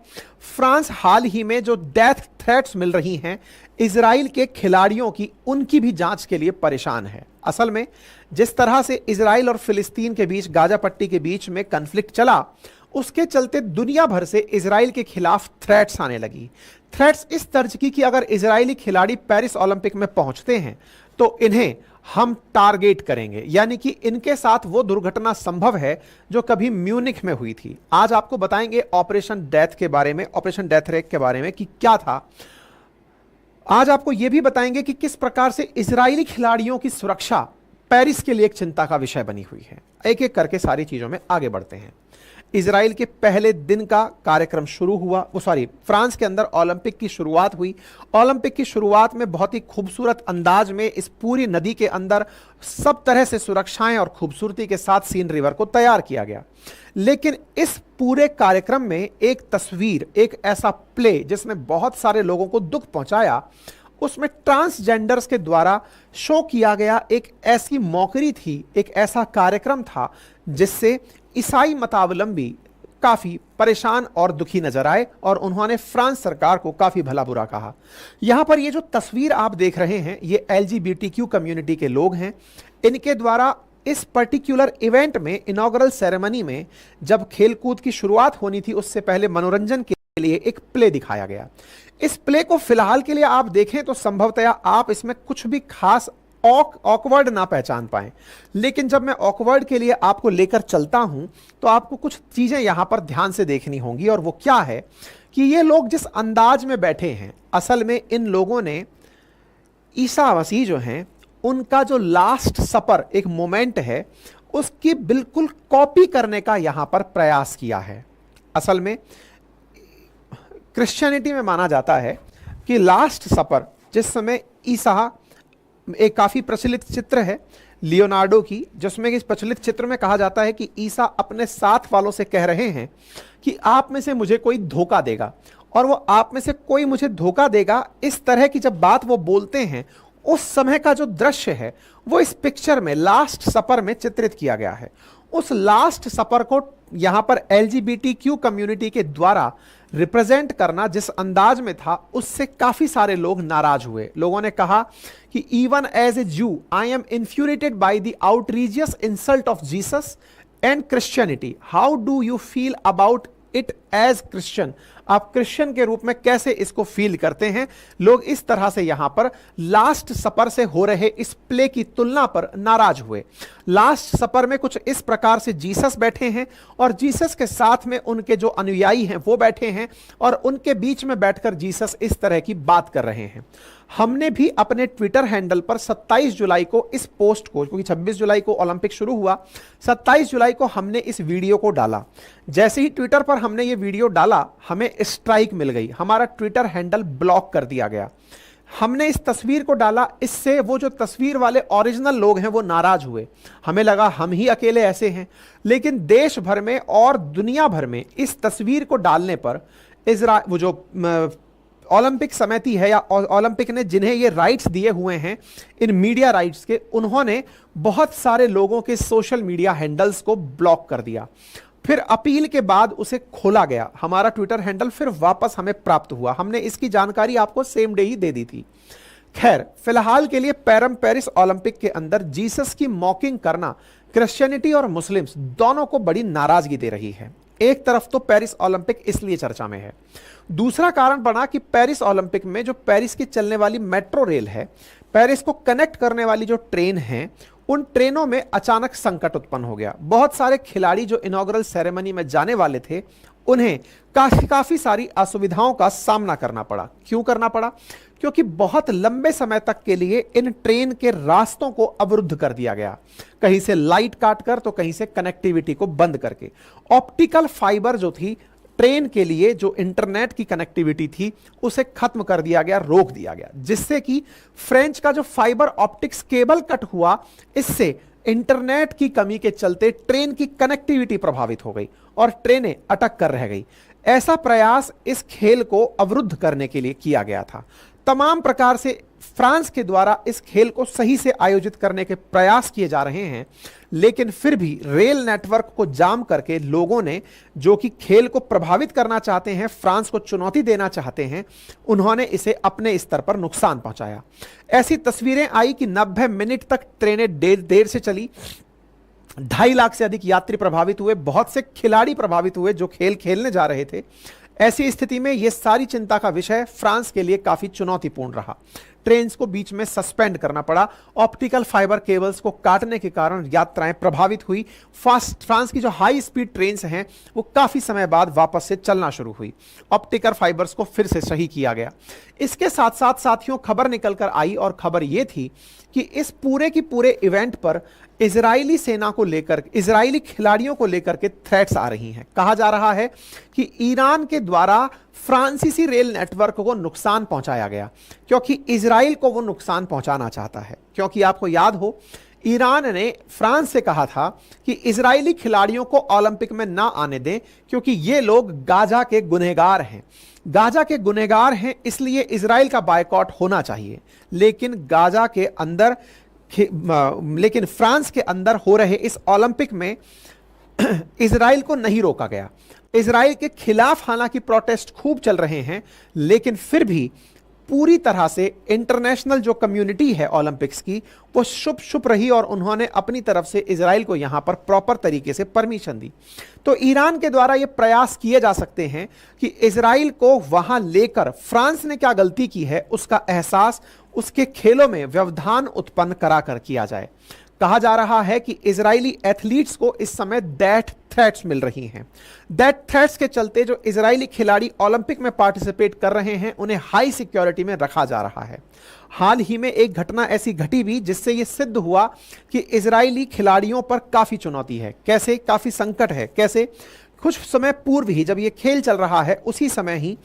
फ्रांस हाल ही में जो डेथ थ्रेट्स मिल रही हैं इजराइल के खिलाड़ियों की, उनकी भी जांच के लिए परेशान है। असल में जिस तरह से इजराइल और फिलिस्तीन के बीच, गाजा पट्टी के बीच में कन्फ्लिक्ट चला, उसके चलते दुनिया भर से इजराइल के खिलाफ थ्रेट्स आने लगी। थ्रेट्स इस तर्ज की कि अगर इजरायली खिलाड़ी पेरिस ओलंपिक में पहुंचते हैं तो इन्हें हम टारगेट करेंगे, यानी कि इनके साथ वो दुर्घटना संभव है जो कभी म्यूनिख में हुई थी। आज आपको बताएंगे ऑपरेशन डेथ के बारे में, ऑपरेशन डेथ रेक के बारे में कि क्या था। आज आपको यह भी बताएंगे कि किस प्रकार से इजरायली खिलाड़ियों की सुरक्षा पेरिस के लिए एक चिंता का विषय बनी हुई है। एक एक करके सारी चीजों में आगे बढ़ते हैं। इजराइल के पहले दिन का कार्यक्रम शुरू हुआ, फ्रांस के अंदर ओलंपिक की शुरुआत हुई। ओलंपिक की शुरुआत में बहुत ही खूबसूरत अंदाज में इस पूरी नदी के अंदर सब तरह से सुरक्षाएं और खूबसूरती के साथ सीन रिवर को तैयार किया गया। लेकिन इस पूरे कार्यक्रम में एक तस्वीर, एक ऐसा प्ले जिसने बहुत सारे लोगों को दुख पहुंचाया, उसमें ट्रांसजेंडर्स के द्वारा शो किया गया एक ऐसी मौकरी थी, एक ऐसा कार्यक्रम था जिससे ईसाई मतावलंबी काफी परेशान और दुखी नजर आए और उन्होंने फ्रांस सरकार को काफी भला बुरा कहा। यहां पर ये जो तस्वीर आप देख रहे हैं ये एलजीबीटीक्यू कम्युनिटी के लोग हैं। इनके द्वारा इस पर्टिकुलर इवेंट में, इनॉग्रल सेरेमनी में, जब खेलकूद की शुरुआत होनी थी उससे पहले मनोरंजन के लिए एक प्ले दिखाया गया। इस प्ले को फिलहाल के लिए आप देखें तो संभवतया आप इसमें कुछ भी खास ऑकवर्ड ना पहचान पाएं, लेकिन जब मैं ऑकवर्ड के लिए आपको लेकर चलता हूं तो आपको कुछ चीजें यहां पर ध्यान से देखनी होंगी। और वो क्या है कि ये लोग जिस अंदाज में बैठे हैं, असल में इन लोगों ने ईसा मसीह जो हैं उनका जो लास्ट सपर एक मोमेंट है उसकी बिल्कुल कॉपी करने का यहां पर प्रयास किया है। असल में क्रिश्चियनिटी में माना जाता है कि लास्ट सपर, जिस समय ईसा, एक काफी प्रचलित चित्र है लियोनार्डो की, जिसमें इस प्रचलित चित्र में कहा जाता है कि ईसा अपने साथ वालों से कह रहे हैं कि आप में से मुझे कोई धोखा देगा, और वो आप में से कोई मुझे धोखा देगा, इस तरह की जब बात वो बोलते हैं उस समय का जो दृश्य है वो इस पिक्चर में लास्ट सपर में चित्रित किया गया है। उस लास्ट सपर को यहां पर एलजीबीटीक्यू कम्युनिटी के द्वारा रिप्रेजेंट करना जिस अंदाज में था उससे काफी सारे लोग नाराज हुए। लोगों ने कहा कि even as a Jew I am infuriated by the outrageous insult of Jesus and Christianity, how do you feel about it as Christian. आप क्रिश्चियन के रूप में कैसे इसको फील करते हैं। लोग इस तरह से यहां पर लास्ट सपर से हो रहे इस प्ले की तुलना पर नाराज हुए। लास्ट सपर में कुछ इस प्रकार से जीसस बैठे हैं और जीसस के साथ में उनके जो अनुयायी हैं वो बैठे हैं और उनके बीच में बैठकर जीसस इस तरह की बात कर रहे हैं। हमने भी अपने ट्विटर हैंडल पर 27 जुलाई को इस पोस्ट को, क्योंकि 26 जुलाई को ओलंपिक शुरू हुआ, 27 जुलाई को हमने इस वीडियो को डाला। जैसे ही ट्विटर पर हमने ये वीडियो डाला हमें स्ट्राइक मिल गई, हमारा ट्विटर हैंडल ब्लॉक कर दिया गया। हमने इस तस्वीर को डाला, इससे वो जो तस्वीर वाले ओरिजिनल लोग हैं वो नाराज हुए। हमें लगा हम ही अकेले ऐसे हैं, लेकिन देश भर में और दुनिया भर में इस तस्वीर को डालने पर वो जो ओलंपिक समिति है या ओलंपिक ने जिन्हें ये राइट्स दिए हुए हैं इन मीडिया राइट्स के, उन्होंने बहुत सारे लोगों के सोशल मीडिया हैंडल्स को ब्लॉक कर दिया। फिर अपील के बाद उसे खोला गया। हमारा ट्विटर हैंडल फिर वापस हमें प्राप्त हुआ। हमने इसकी जानकारी आपको सेम डे ही दे दी थी। खैर, फिलहाल के लिए पेरिस ओलंपिक के अंदर जीसस की मॉकिंग करना क्रिश्चियनिटी और मुस्लिम्स दोनों को बड़ी नाराजगी दे रही है। एक तरफ तो पेरिस ओलंपिक इसलिए चर्चा में है, दूसरा कारण बना कि पेरिस ओलंपिक में जो पेरिस की चलने वाली मेट्रो रेल है, पेरिस को कनेक्ट करने वाली जो ट्रेन है, उन ट्रेनों में अचानक संकट उत्पन्न हो गया। बहुत सारे खिलाड़ी जो इनॉग्रल सेरेमनी में जाने वाले थे, उन्हें काफी सारी असुविधाओं का सामना करना पड़ा। क्यों करना पड़ा? क्योंकि बहुत लंबे समय तक के लिए इन ट्रेन के रास्तों को अवरुद्ध कर दिया गया, कहीं से लाइट काटकर तो कहीं से कनेक्टिविटी को बंद करके। ऑप्टिकल फाइबर जो थी ट्रेन के लिए, जो इंटरनेट की कनेक्टिविटी थी, उसे खत्म कर दिया गया, रोक दिया गया, जिससे कि फ्रेंच का जो फाइबर ऑप्टिक्स केबल कट हुआ, इससे इंटरनेट की कमी के चलते ट्रेन की कनेक्टिविटी प्रभावित हो गई और ट्रेनें अटक कर रह गई। ऐसा प्रयास इस खेल को अवरुद्ध करने के लिए किया गया था। तमाम प्रकार से फ्रांस के द्वारा इस खेल को सही से आयोजित करने के प्रयास किए जा रहे हैं, लेकिन फिर भी रेल नेटवर्क को जाम करके लोगों ने, जो कि खेल को प्रभावित करना चाहते हैं, फ्रांस को चुनौती देना चाहते हैं, उन्होंने इसे अपने स्तर पर नुकसान पहुंचाया। ऐसी तस्वीरें आई कि 90 मिनट तक ट्रेनें देर से चली, 2.5 लाख से अधिक यात्री प्रभावित हुए, बहुत से खिलाड़ी प्रभावित हुए जो खेल खेलने जा रहे थे। ऐसी स्थिति में यह सारी चिंता का विषय फ्रांस के लिए काफी चुनौतीपूर्ण रहा। ट्रेन्स को बीच में सस्पेंड करना पड़ा, ऑप्टिकल फाइबर केबल्स को काटने के कारण यात्राएं प्रभावित हुई। फ्रांस की जो हाई स्पीड ट्रेन्स हैं वो काफी समय बाद वापस से चलना शुरू हुई, ऑप्टिकल फाइबर्स को फिर से सही किया गया। इसके साथ साथ साथियों, खबर निकल कर आई और खबर यह थी कि इस पूरे की पूरे इवेंट पर इजरायली सेना को लेकर, इजरायली खिलाड़ियों को लेकर के थ्रेट्स आ रही हैं। कहा जा रहा है कि ईरान के द्वारा फ्रांसीसी रेल नेटवर्क को नुकसान पहुंचाया गया, क्योंकि इजराइल को वो नुकसान पहुंचाना चाहता है। क्योंकि आपको याद हो, ईरान ने फ्रांस से कहा था कि इजरायली खिलाड़ियों को ओलंपिक में ना आने दें, क्योंकि ये लोग गाजा के गुनहगार हैं। गाजा के गुनहगार हैं, इसलिए इजराइल का बायकॉट होना चाहिए। लेकिन फ्रांस के अंदर हो रहे इस ओलंपिक में इजराइल को नहीं रोका गया। इजराइल के खिलाफ हालांकि प्रोटेस्ट खूब चल रहे हैं, लेकिन फिर भी पूरी तरह से इंटरनेशनल जो कम्युनिटी है ओलंपिक्स की, वो शुभ रही और उन्होंने अपनी तरफ से इजराइल को यहां पर प्रॉपर तरीके से परमिशन दी। तो ईरान के द्वारा ये प्रयास किए जा सकते हैं कि इजराइल को वहां लेकर फ्रांस ने क्या गलती की है उसका एहसास उसके खेलों में व्यवधान उत्पन्न कराकर किया जाए। कहा जा रहा है कि इजरायली एथलीट्स को इस समय डेथ थ्रेट्स मिल रही हैं। डेथ थ्रेट्स के चलते जो इजरायली खिलाड़ी ओलंपिक में पार्टिसिपेट कर रहे हैं, उन्हें हाई सिक्योरिटी में रखा जा रहा है। हाल ही में एक घटना ऐसी घटी भी जिससे यह सिद्ध हुआ कि इजरायली खिलाड़ियों पर काफी चुनौती है। कैसे? काफी संकट है। कैसे? कुछ समय पूर्व ही, जब यह खेल चल रहा है, उसी समय ही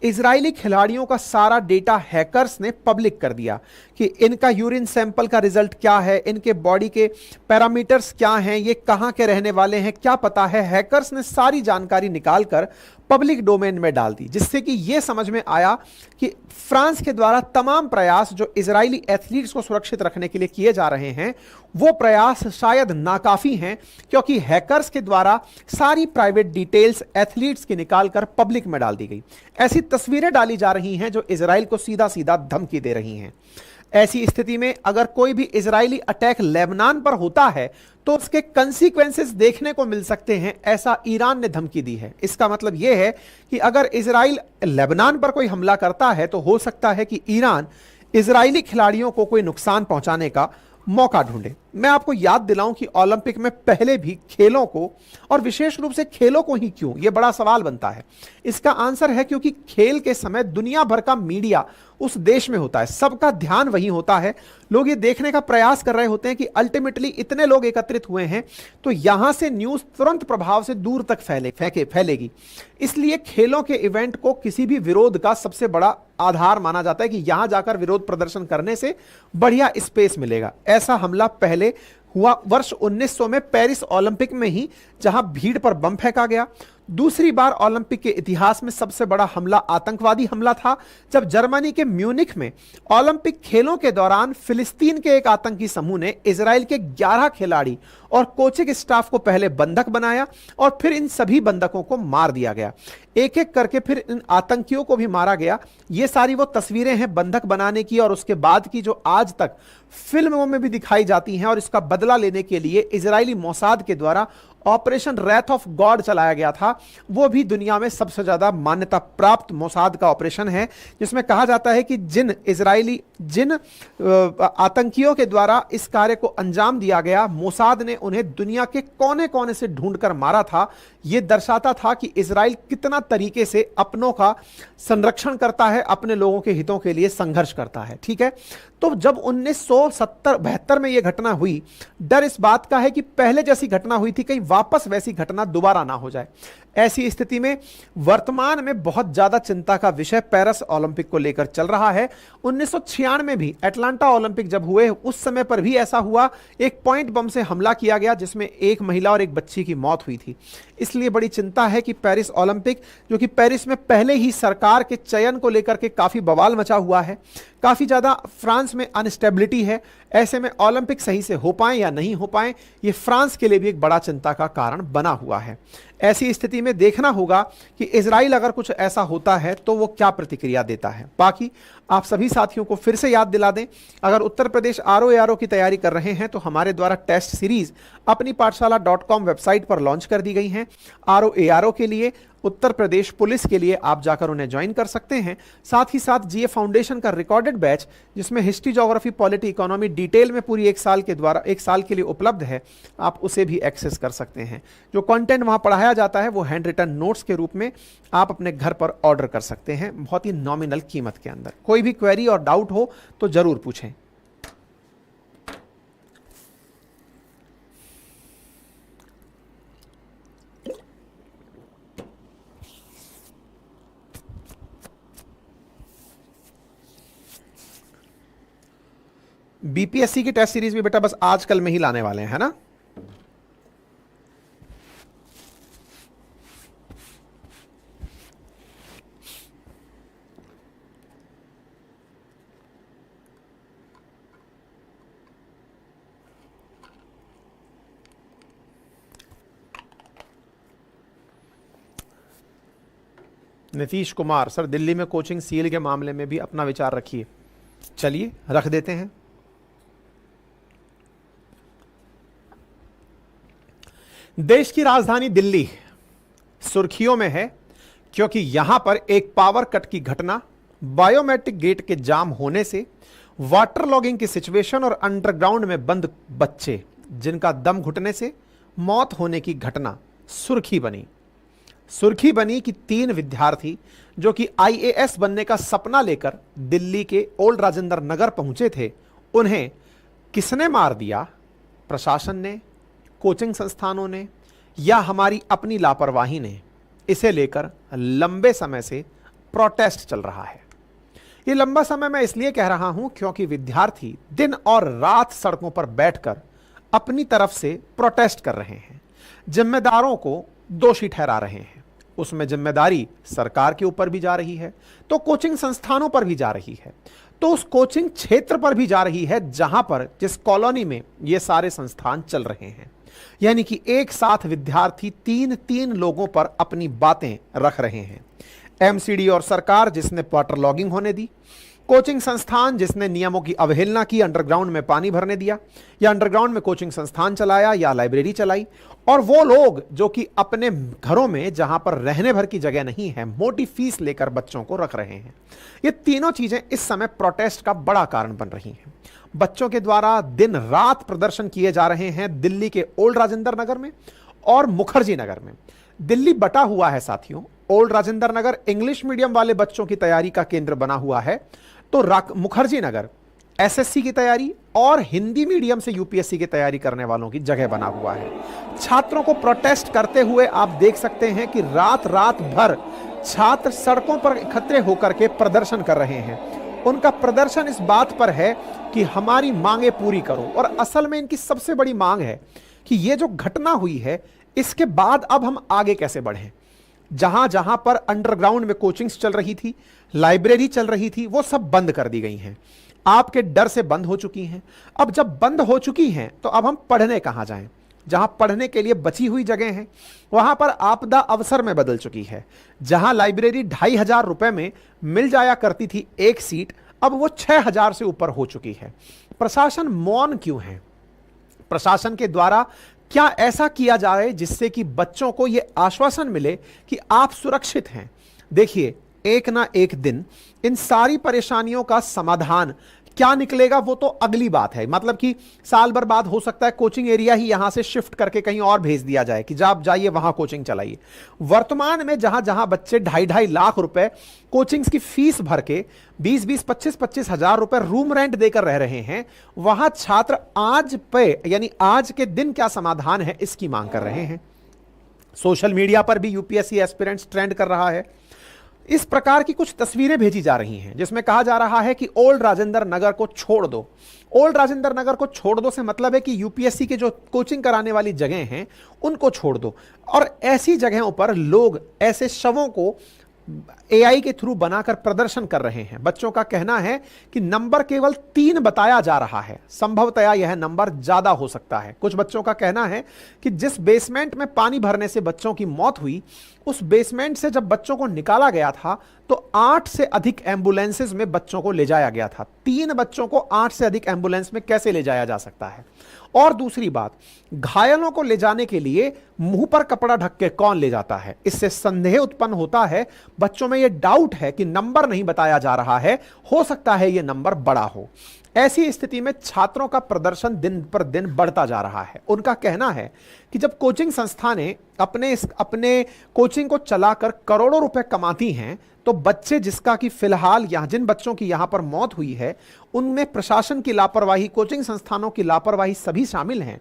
इजरायली खिलाड़ियों का सारा डेटा हैकर्स ने पब्लिक कर दिया कि इनका यूरिन सैंपल का रिजल्ट क्या है, इनके बॉडी के पैरामीटर्स क्या हैं, ये कहां के रहने वाले हैं, क्या पता है। हैकर्स ने सारी जानकारी निकालकर पब्लिक डोमेन में डाल दी, जिससे कि यह समझ में आया कि फ्रांस के द्वारा तमाम प्रयास जो इजरायली एथलीट्स को सुरक्षित रखने के लिए किए जा रहे हैं, वो प्रयास शायद नाकाफी हैं, क्योंकि हैकर्स के द्वारा सारी प्राइवेट डिटेल्स एथलीट्स की निकालकर पब्लिक में डाल दी गई। ऐसी तस्वीरें डाली जा रही हैं जो इजराइल को सीधा सीधा धमकी दे रही हैं। ऐसी स्थिति में अगर कोई भी इजरायली अटैक लेबनान पर होता है तो उसके कंसीक्वेंसेस देखने को मिल सकते हैं, ऐसा ईरान ने धमकी दी है। इसका मतलब यह है कि अगर इजराइल लेबनान पर कोई हमला करता है तो हो सकता है कि ईरान इजरायली खिलाड़ियों को कोई नुकसान पहुंचाने का मौका ढूंढे। मैं आपको याद दिलाऊं कि ओलंपिक में पहले भी खेलों को, और विशेष रूप से खेलों को ही क्यों, यह बड़ा सवाल बनता है। इसका आंसर है क्योंकि खेल के समय दुनिया भर का मीडिया उस देश में होता है, सबका ध्यान वहीं होता है। लोग ये देखने का प्रयास कर रहे होते हैं कि अल्टीमेटली इतने लोग एकत्रित हुए हैं तो यहां से न्यूज तुरंत प्रभाव से दूर तक फैलेगी। इसलिए खेलों के इवेंट को किसी भी विरोध का सबसे बड़ा आधार माना जाता है कि यहां जाकर विरोध प्रदर्शन करने से बढ़िया स्पेस मिलेगा। ऐसा हमला पहले हुआ वर्ष 1900 में पेरिस ओलंपिक में ही, जहां भीड़ पर बम फेंका गया। दूसरी बार ओलंपिक के इतिहास में सबसे बड़ा हमला आतंकवादी हमला था, जब जर्मनी के म्यूनिख में ओलंपिक खेलों के दौरान फिलिस्तीन के एक आतंकी समूह ने इजराइल के 11 खिलाड़ी और कोचिंग स्टाफ को पहले बंधक बनाया और फिर इन सभी बंधकों को मार दिया गया। एक एक करके फिर इन आतंकियों को भी मारा गया। ये सारी वो तस्वीरें हैं बंधक बनाने की और उसके बाद की, जो आज तक फिल्मों में भी दिखाई जाती हैं। और इसका बदला लेने के लिए इजरायली मोसाद के द्वारा ऑपरेशन रैथ ऑफ गॉड चलाया गया था। वो भी दुनिया में सबसे ज्यादा मान्यता प्राप्त मोसाद का ऑपरेशन है, जिसमें कहा जाता है कि जिन आतंकियों के द्वारा इस कार्य को अंजाम दिया गया, मोसाद ने उन्हें दुनिया के कोने कोने से ढूंढकर मारा था। यह दर्शाता था कि इजराइल कितना तरीके से अपनों का संरक्षण करता है, अपने लोगों के हितों के लिए संघर्ष करता है। ठीक है, तो जब 1972 में यह घटना हुई, डर इस बात का है कि पहले जैसी घटना हुई थी कहीं वापस वैसी घटना दोबारा ना हो जाए। ऐसी स्थिति में वर्तमान में बहुत ज्यादा चिंता का विषय पेरिस ओलंपिक को लेकर चल रहा है। 1996 में भी अटलांटा ओलंपिक जब हुए, उस समय पर भी ऐसा हुआ, एक पॉइंट बम से हमला किया गया जिसमें एक महिला और एक बच्ची की मौत हुई थी। इसलिए बड़ी चिंता है कि पेरिस ओलंपिक, जो कि पेरिस में पहले ही सरकार के चयन को लेकर के काफी बवाल मचा हुआ है, काफी ज्यादा फ्रांस में अनस्टेबिलिटी है, ऐसे में ओलंपिक सही से हो पाए या नहीं हो पाए, ये फ्रांस के लिए भी एक बड़ा चिंता का कारण बना हुआ है। ऐसी स्थिति में देखना होगा कि इजराइल अगर कुछ ऐसा होता है तो वो क्या प्रतिक्रिया देता है। बाकी आप सभी साथियों को फिर से याद दिला दें, अगर उत्तर प्रदेश आरओ की तैयारी कर रहे हैं तो हमारे द्वारा टेस्ट सीरीज अपनी पाठशाला.com वेबसाइट पर लॉन्च कर दी गई हैं। आरओ के लिए, उत्तर प्रदेश पुलिस के लिए आप जाकर उन्हें ज्वाइन कर सकते हैं। साथ ही साथ जीए फाउंडेशन का रिकॉर्डेड बैच, जिसमें history, geography, polity, economy detail में पूरी एक साल के लिए उपलब्ध है, आप उसे भी एक्सेस कर सकते हैं। जो कंटेंट वहां पढ़ाया जाता है वो हैंड रिटन नोट्स के रूप में आप अपने घर पर ऑर्डर कर सकते हैं, बहुत ही नॉमिनल कीमत के अंदर। कोई भी क्वेरी और डाउट हो तो जरूर पूछें। बीपीएससी की टेस्ट सीरीज भी बेटा बस आजकल में ही लाने वाले हैं, है ना। नीतीश कुमार सर, दिल्ली में कोचिंग सील के मामले में भी अपना विचार रखिए। चलिए रख देते हैं। देश की राजधानी दिल्ली सुर्खियों में है, क्योंकि यहां पर एक पावर कट की घटना, बायोमेट्रिक गेट के जाम होने से, वाटर लॉगिंग की सिचुएशन और अंडरग्राउंड में बंद बच्चे जिनका दम घुटने से मौत होने की घटना सुर्खी बनी कि 3 विद्यार्थी जो कि आईएएस बनने का सपना लेकर दिल्ली के ओल्ड राजेंद्र नगर पहुंचे थे, उन्हें किसने मार दिया? प्रशासन ने, कोचिंग संस्थानों ने, या हमारी अपनी लापरवाही ने? इसे लेकर लंबे समय से प्रोटेस्ट चल रहा है। ये लंबा समय मैं इसलिए कह रहा हूं क्योंकि विद्यार्थी दिन और रात सड़कों पर बैठकर अपनी तरफ से प्रोटेस्ट कर रहे हैं, जिम्मेदारों को दोषी ठहरा रहे हैं। उसमें जिम्मेदारी सरकार के ऊपर भी जा रही है, तो कोचिंग संस्थानों पर भी जा रही है, तो उस कोचिंग क्षेत्र पर भी जा रही है जहां पर, जिस कॉलोनी में ये सारे संस्थान चल रहे हैं। यानी कि एक साथ विद्यार्थी 3 लोगों पर अपनी बातें रख रहे हैं। एमसीडी और सरकार जिसने वाटर लॉगिंग होने दी, कोचिंग संस्थान जिसने नियमों की अवहेलना की, अंडरग्राउंड में पानी भरने दिया, या अंडरग्राउंड में कोचिंग संस्थान चलाया या लाइब्रेरी चलाई, और वो लोग जो कि अपने घरों में जहां पर रहने भर की जगह नहीं है, मोटी फीस लेकर बच्चों को रख रहे हैं। ये तीनों चीजें इस समय प्रोटेस्ट का बड़ा कारण बन रही हैं। बच्चों के द्वारा दिन रात प्रदर्शन किए जा रहे हैं दिल्ली के ओल्ड राजेंद्र नगर में और मुखर्जी नगर में। दिल्ली बटा हुआ है साथियों। Old Rajendra Nagar English medium वाले बच्चों की तैयारी का केंद्र बना हुआ है, तो मुखर्जी नगर एसएससी की तैयारी और हिंदी मीडियम से यूपीएससी की तैयारी करने वालों की जगह बना हुआ है। छात्रों को प्रोटेस्ट करते हुए आप देख सकते हैं कि रात भर छात्र सड़कों पर इकट्ठे होकर के प्रदर्शन कर रहे हैं। उनका प्रदर्शन इस बात पर है कि हमारी मांगे पूरी करो, और असल में इनकी सबसे बड़ी मांग है कि ये जो घटना हुई है इसके बाद अब हम आगे कैसे बढ़ें। जहां जहां पर अंडरग्राउंड में कोचिंग्स चल रही थी, लाइब्रेरी चल रही थी, वो सब बंद कर दी गई हैं, आपके डर से बंद हो चुकी हैं। अब जब बंद हो चुकी हैं तो अब हम पढ़ने कहां जाएं? जहां पढ़ने के लिए बची हुई जगह है वहां पर आपदा अवसर में बदल चुकी है। जहां लाइब्रेरी 2,500 रुपए में मिल जाया करती थी एक सीट, अब वो 6,000 से ऊपर हो चुकी है। प्रशासन मौन क्यों है? प्रशासन के द्वारा क्या ऐसा किया जाए जिससे कि बच्चों को यह आश्वासन मिले कि आप सुरक्षित हैं? देखिए, एक ना एक दिन इन सारी परेशानियों का समाधान क्या निकलेगा वो तो अगली बात है। मतलब कि साल भर बाद हो सकता है कोचिंग एरिया ही यहां से शिफ्ट करके कहीं और भेज दिया जाए कि आप जाइए वहां कोचिंग चलाइए। वर्तमान में जहां जहां बच्चे 2.5 लाख रुपए कोचिंग्स की फीस भर के 20-20, 25-25 हजार रुपए रूम रेंट देकर रह रहे हैं, वहां छात्र आज पे यानी आज के दिन क्या समाधान है इसकी मांग कर रहे हैं। सोशल मीडिया पर भी यूपीएससी एस्पिरेंट्स ट्रेंड कर रहा है। इस प्रकार की कुछ तस्वीरें भेजी जा रही हैं जिसमें कहा जा रहा है कि ओल्ड राजेंद्र नगर को छोड़ दो। ओल्ड राजेंद्र नगर को छोड़ दो से मतलब है कि यूपीएससी के जो कोचिंग कराने वाली जगह हैं उनको छोड़ दो, और ऐसी जगहों पर लोग ऐसे शवों को एआई के थ्रू बनाकर प्रदर्शन कर रहे हैं। बच्चों का कहना है कि नंबर केवल 3 बताया जा रहा है, संभवतया यह नंबर ज्यादा हो सकता है। कुछ बच्चों का कहना है कि जिस बेसमेंट में पानी भरने से बच्चों की मौत हुई, उस बेसमेंट से जब बच्चों को निकाला गया था तो 8 से अधिक एम्बुलेंसेस में बच्चों को ले जाया गया था। 3 बच्चों को 8 से अधिक एम्बुलेंस में कैसे ले जाया जा सकता है? और दूसरी बात, घायलों को ले जाने के लिए मुंह पर कपड़ा ढक के कौन ले जाता है? इससे संदेह उत्पन्न होता है, बच्चों में यह डाउट है कि नंबर नहीं बताया जा रहा है, हो सकता है यह नंबर बड़ा हो। ऐसी स्थिति में छात्रों का प्रदर्शन दिन पर दिन बढ़ता जा रहा है। उनका कहना है कि जब कोचिंग संस्थानें अपने कोचिंग को चलाकर करोड़ों रुपए कमाती हैं, तो बच्चे जिसका कि फिलहाल जिन बच्चों की यहां पर मौत हुई है उनमें प्रशासन की लापरवाही, कोचिंग संस्थानों की लापरवाही सभी शामिल हैं।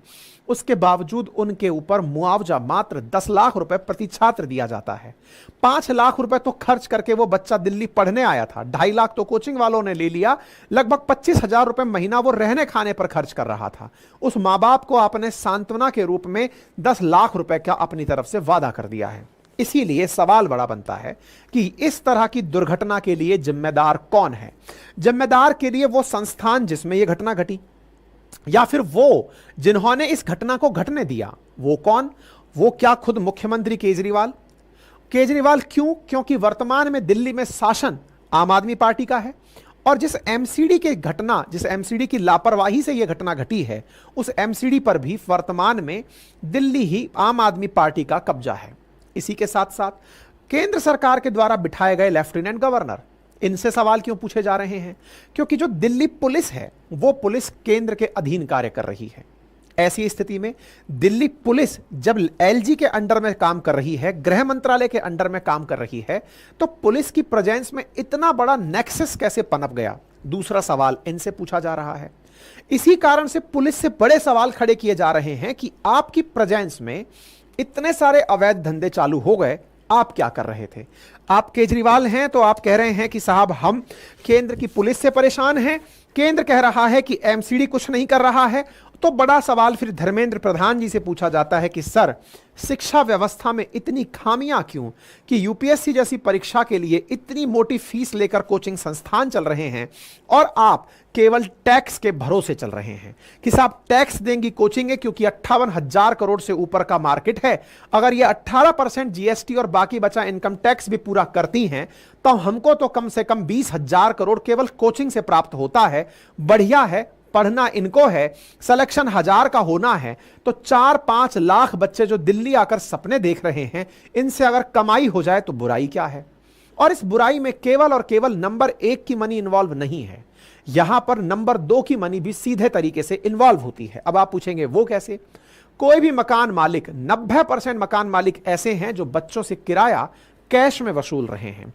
उसके बावजूद उनके ऊपर मुआवजा मात्र 10 लाख रुपए प्रति छात्र दिया जाता है। 5 लाख रुपए तो खर्च करके वो बच्चा दिल्ली पढ़ने आया था, 2.5 लाख तो कोचिंग वालों ने ले लिया, लगभग 25,000 रुपए महीना वो रहने खाने पर खर्च कर रहा था। उस माँ बाप को आपने सांत्वना के रूप में 10 लाख रुपए का अपनी तरफ से वादा कर दिया है। इसीलिए सवाल बड़ा बनता है कि इस तरह की दुर्घटना के लिए जिम्मेदार कौन है? जिम्मेदार के लिए वो संस्थान जिसमें यह घटना घटी, या फिर वो जिन्होंने इस घटना को घटने दिया? वो कौन? वो क्या खुद मुख्यमंत्री केजरीवाल? केजरीवाल क्यों? क्योंकि वर्तमान में दिल्ली में शासन आम आदमी पार्टी का है, और जिस एमसीडी की लापरवाही से यह घटना घटी है, उस एमसीडी पर भी वर्तमान में दिल्ली ही आम आदमी पार्टी का कब्जा है। इसी के साथ साथ केंद्र सरकार के द्वारा बिठाए गए लेफ्टिनेंट गवर्नर, इनसे सवाल क्यों पूछे जा रहे हैं? क्योंकि जो दिल्ली पुलिस है वो पुलिस केंद्र के अधीन कार्य कर रही है। ऐसी स्थिति में दिल्ली पुलिस जब एलजी के अंडर में काम कर रही है, गृह मंत्रालय के अंडर में काम कर रही है, तो पुलिस की प्रेजेंस में इतना बड़ा नेक्सस कैसे पनप गया? दूसरा सवाल इनसे पूछा जा रहा है। इसी कारण से पुलिस से बड़े सवाल खड़े किए जा रहे हैं कि आपकी प्रेजेंस में इतने सारे अवैध धंधे चालू हो गए, आप क्या कर रहे थे? आप केजरीवाल हैं तो आप कह रहे हैं कि साहब हम केंद्र की पुलिस से परेशान हैं, केंद्र कह रहा है कि एमसीडी कुछ नहीं कर रहा है। तो बड़ा सवाल फिर धर्मेंद्र प्रधान जी से पूछा जाता है कि सर, शिक्षा व्यवस्था में इतनी खामियां क्यों कि यूपीएससी जैसी परीक्षा के लिए इतनी मोटी फीस लेकर कोचिंग संस्थान चल रहे हैं और आप केवल टैक्स के भरोसे चल रहे हैं कि साहब टैक्स देंगी कोचिंगें क्योंकि 58,000 करोड़ से ऊपर का मार्केट है। अगर ये 18% जीएसटी और बाकी बचा इनकम टैक्स भी पूरा करती हैं तो हमको तो कम से कम 20,000 करोड़ केवल कोचिंग से प्राप्त होता है। बढ़िया है, पढ़ना इनको है, सिलेक्शन 1000 का होना है, तो 4-5 लाख बच्चे जो दिल्ली आकर सपने देख रहे हैं, इनसे अगर कमाई हो जाए तो बुराई क्या है? और इस बुराई में केवल और केवल नंबर 1 की मनी इन्वॉल्व नहीं है, यहां पर नंबर 2 की मनी भी सीधे तरीके से इन्वॉल्व होती है। अब आप पूछेंगे वो कैसे? कोई भी मकान मालिक, 90% मकान मालिक ऐसे हैं जो बच्चों से किराया कैश में वसूल रहे हैं।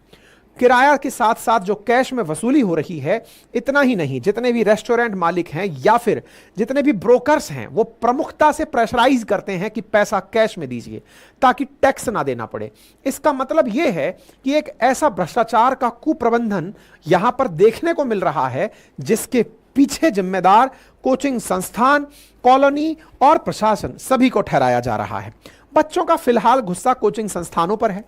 किराया के साथ साथ जो कैश में वसूली हो रही है, इतना ही नहीं, जितने भी रेस्टोरेंट मालिक हैं या फिर जितने भी ब्रोकर्स हैं, वो प्रमुखता से प्रेशराइज करते हैं कि पैसा कैश में दीजिए ताकि टैक्स ना देना पड़े। इसका मतलब यह है कि एक ऐसा भ्रष्टाचार का कुप्रबंधन यहां पर देखने को मिल रहा है जिसके पीछे जिम्मेदार कोचिंग संस्थान, कॉलोनी और प्रशासन सभी को ठहराया जा रहा है। बच्चों का फिलहाल गुस्सा कोचिंग संस्थानों पर है,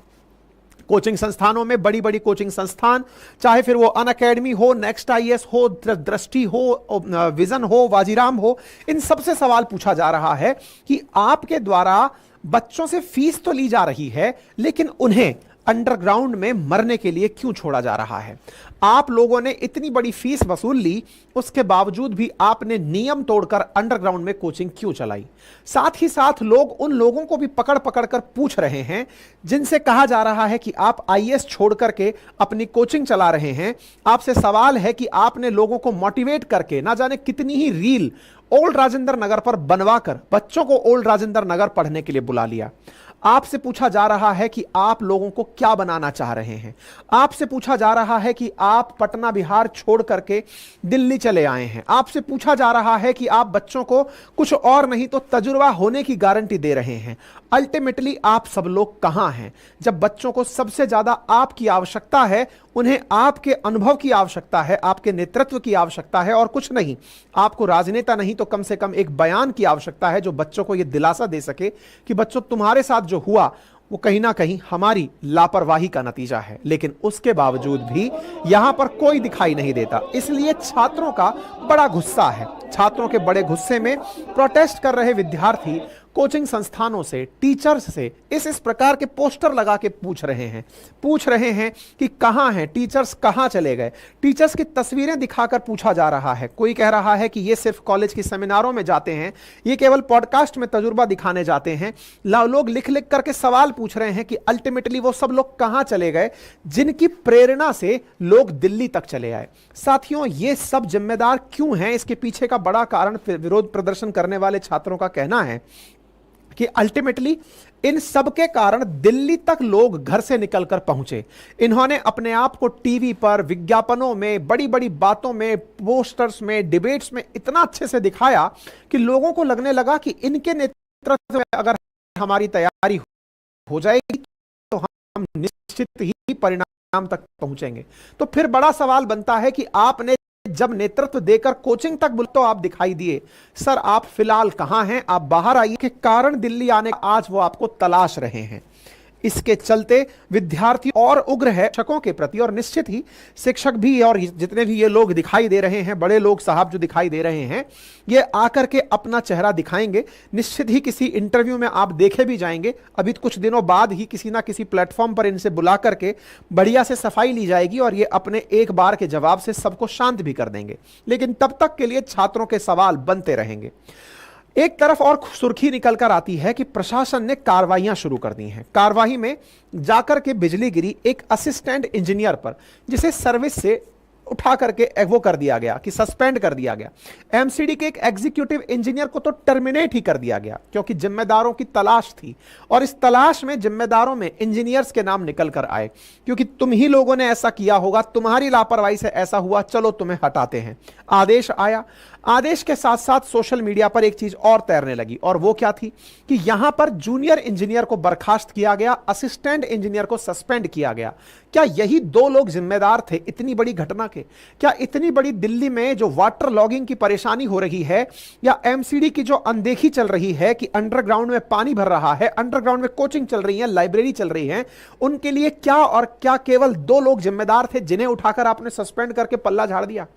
कोचिंग संस्थानों में बड़ी बड़ी कोचिंग संस्थान, चाहे फिर वो अनअकैडमी हो, नेक्स्ट आईएएस हो, दृष्टि हो, विजन हो, वाजीराम हो, इन सबसे सवाल पूछा जा रहा है कि आपके द्वारा बच्चों से फीस तो ली जा रही है, लेकिन उन्हें अंडरग्राउंड में मरने के लिए क्यों छोड़ा जा रहा है? आप लोगों ने इतनी बड़ी फीस वसूल ली, उसके बावजूद भी आपने नियम तोड़कर अंडरग्राउंड में कोचिंग क्यों चलाई? साथ ही साथ लोग उन लोगों को भी पकड़ पकड़ कर पूछ रहे हैं जिनसे कहा जा रहा है कि आप आईएएस छोड़ करके अपनी कोचिंग चला रहे हैं। आपसे सवाल है कि आपने लोगों को मोटिवेट करके ना जाने कितनी ही रील ओल्ड राजेंद्र नगर पर बनवाकर बच्चों को ओल्ड राजेंद्र नगर पढ़ने के लिए बुला लिया। आपसे पूछा जा रहा है कि आप लोगों को क्या बनाना चाह रहे हैं। आपसे पूछा जा रहा है कि आप पटना बिहार छोड़ करके दिल्ली चले आए हैं। आपसे पूछा जा रहा है कि आप बच्चों को कुछ और नहीं तो तजुर्बा होने की गारंटी दे रहे हैं। अल्टीमेटली आप सब लोग कहां हैं जब बच्चों को सबसे ज्यादा आपकी आवश्यकता है? उन्हें आपके अनुभव की आवश्यकता है, आपके नेतृत्व की आवश्यकता है और कुछ नहीं। आपको राजनेता नहीं तो कम से कम एक बयान की आवश्यकता है जो बच्चों को यह दिलासा दे सके कि बच्चों तुम्हारे साथ जो हुआ वो कहीं ना कहीं हमारी लापरवाही का नतीजा है। लेकिन उसके बावजूद भी यहां पर कोई दिखाई नहीं देता। इसलिए छात्रों का बड़ा गुस्सा है। छात्रों के बड़े गुस्से में प्रोटेस्ट कर रहे विद्यार्थी कोचिंग संस्थानों से, टीचर्स से इस प्रकार के पोस्टर लगा के पूछ रहे हैं कि कहां हैं टीचर्स, कहां चले गए। टीचर्स की तस्वीरें दिखाकर पूछा जा रहा है। कोई कह रहा है कि ये सिर्फ कॉलेज की सेमिनारों में जाते हैं, ये केवल पॉडकास्ट में तजुर्बा दिखाने जाते हैं। लोग लिख लिख करके सवाल पूछ रहे हैं कि अल्टीमेटली वो सब लोग कहां चले गए जिनकी प्रेरणा से लोग दिल्ली तक चले आए। साथियों, ये सब जिम्मेदार क्यों हैं? इसके पीछे का बड़ा कारण विरोध प्रदर्शन करने वाले छात्रों का कहना है कि अल्टीमेटली इन सब के कारण दिल्ली तक लोग घर से निकलकर पहुंचे। इन्होंने अपने आप को टीवी पर, विज्ञापनों में, बड़ी बड़ी बातों में, पोस्टर्स में, डिबेट्स में इतना अच्छे से दिखाया कि लोगों को लगने लगा कि इनके नेतृत्व में अगर हमारी तैयारी हो जाएगी तो हम निश्चित ही परिणाम तक पहुंचेंगे। तो फिर बड़ा सवाल बनता है कि आपने जब नेतृत्व देकर कोचिंग तक तो आप दिखाई दिए, सर आप फिलहाल कहां हैं? आप बाहर आइए। के कारण दिल्ली आने आज वो आपको तलाश रहे हैं। इसके चलते विद्यार्थी और उग्र है शिक्षकों के प्रति, और निश्चित ही शिक्षक भी और जितने भी ये लोग दिखाई दे रहे हैं, बड़े लोग साहब जो दिखाई दे रहे हैं, ये आकर के अपना चेहरा दिखाएंगे। निश्चित ही किसी इंटरव्यू में आप देखे भी जाएंगे। अभी कुछ दिनों बाद ही किसी ना किसी प्लेटफॉर्म पर इनसे बुला करके बढ़िया से सफाई ली जाएगी और ये अपने एक बार के जवाब से सबको शांत भी कर देंगे। लेकिन तब तक के लिए छात्रों के सवाल बनते रहेंगे। एक तरफ और सुर्खी निकलकर आती है कि प्रशासन ने कार्रवाइयां शुरू कर दी हैं। कार्रवाई में जाकर के बिजली गिरी एक असिस्टेंट इंजीनियर पर, जिसे सर्विस से उठा करके वो कर दिया गया कि सस्पेंड कर दिया गया। एमसीडी के एक एग्जीक्यूटिव इंजीनियर को तो टर्मिनेट ही कर दिया गया क्योंकि जिम्मेदारों की तलाश थी, और इस तलाश में जिम्मेदारों में इंजीनियर्स के नाम निकल कर आए क्योंकि तुम ही लोगों ने ऐसा किया होगा, तुम्हारी लापरवाही से ऐसा हुआ, चलो तुम्हें हटाते हैं। आदेश आया। आदेश के साथ साथ सोशल मीडिया पर एक चीज और तैरने लगी, और वो क्या थी कि यहां पर जूनियर इंजीनियर को बर्खास्त किया गया, असिस्टेंट इंजीनियर को सस्पेंड किया गया। क्या यही दो लोग जिम्मेदार थे इतनी बड़ी घटना के? क्या इतनी बड़ी दिल्ली में जो वाटर लॉगिंग की परेशानी हो रही है, या एमसीडी की जो अनदेखी चल रही है कि अंडरग्राउंड में पानी भर रहा है, अंडरग्राउंड में कोचिंग चल रही है, लाइब्रेरी चल रही है, उनके लिए क्या और क्या केवल दो लोग जिम्मेदार थे जिन्हें उठाकर आपने सस्पेंड करके पल्ला झाड़ दिया?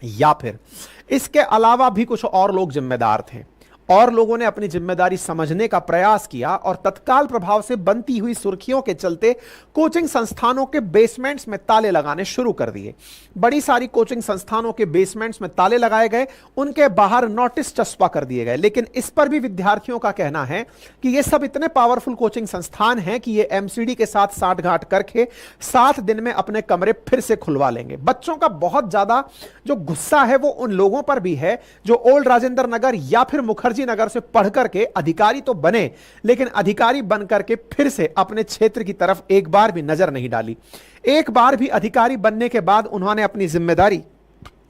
या फिर इसके अलावा भी कुछ और लोग जिम्मेदार थे और लोगों ने अपनी जिम्मेदारी समझने का प्रयास किया और तत्काल प्रभाव से बनती हुई सुर्खियों के चलते कोचिंग संस्थानों के बेसमेंट्स में ताले लगाने शुरू कर दिए। बड़ी सारी कोचिंग संस्थानों के बेसमेंट्स में ताले लगाए गए, उनके बाहर नोटिस चस्पा कर दिए गए। लेकिन इस पर भी विद्यार्थियों का कहना है कि ये सब इतने पावरफुल कोचिंग संस्थान हैं कि ये एमसीडी के साथ साठगांठ करके 7 दिन में अपने कमरे फिर से खुलवा लेंगे। बच्चों का बहुत ज्यादा जो गुस्सा है वो उन लोगों पर भी है जो ओल्ड राजेंद्र नगर या फिर मुखर्जी नगर से पढ़ करके अधिकारी तो बने, लेकिन अधिकारी बन करके फिर से अपने क्षेत्र की तरफ एक बार भी नजर नहीं डाली। एक बार भी अधिकारी बनने के बाद उन्होंने अपनी जिम्मेदारी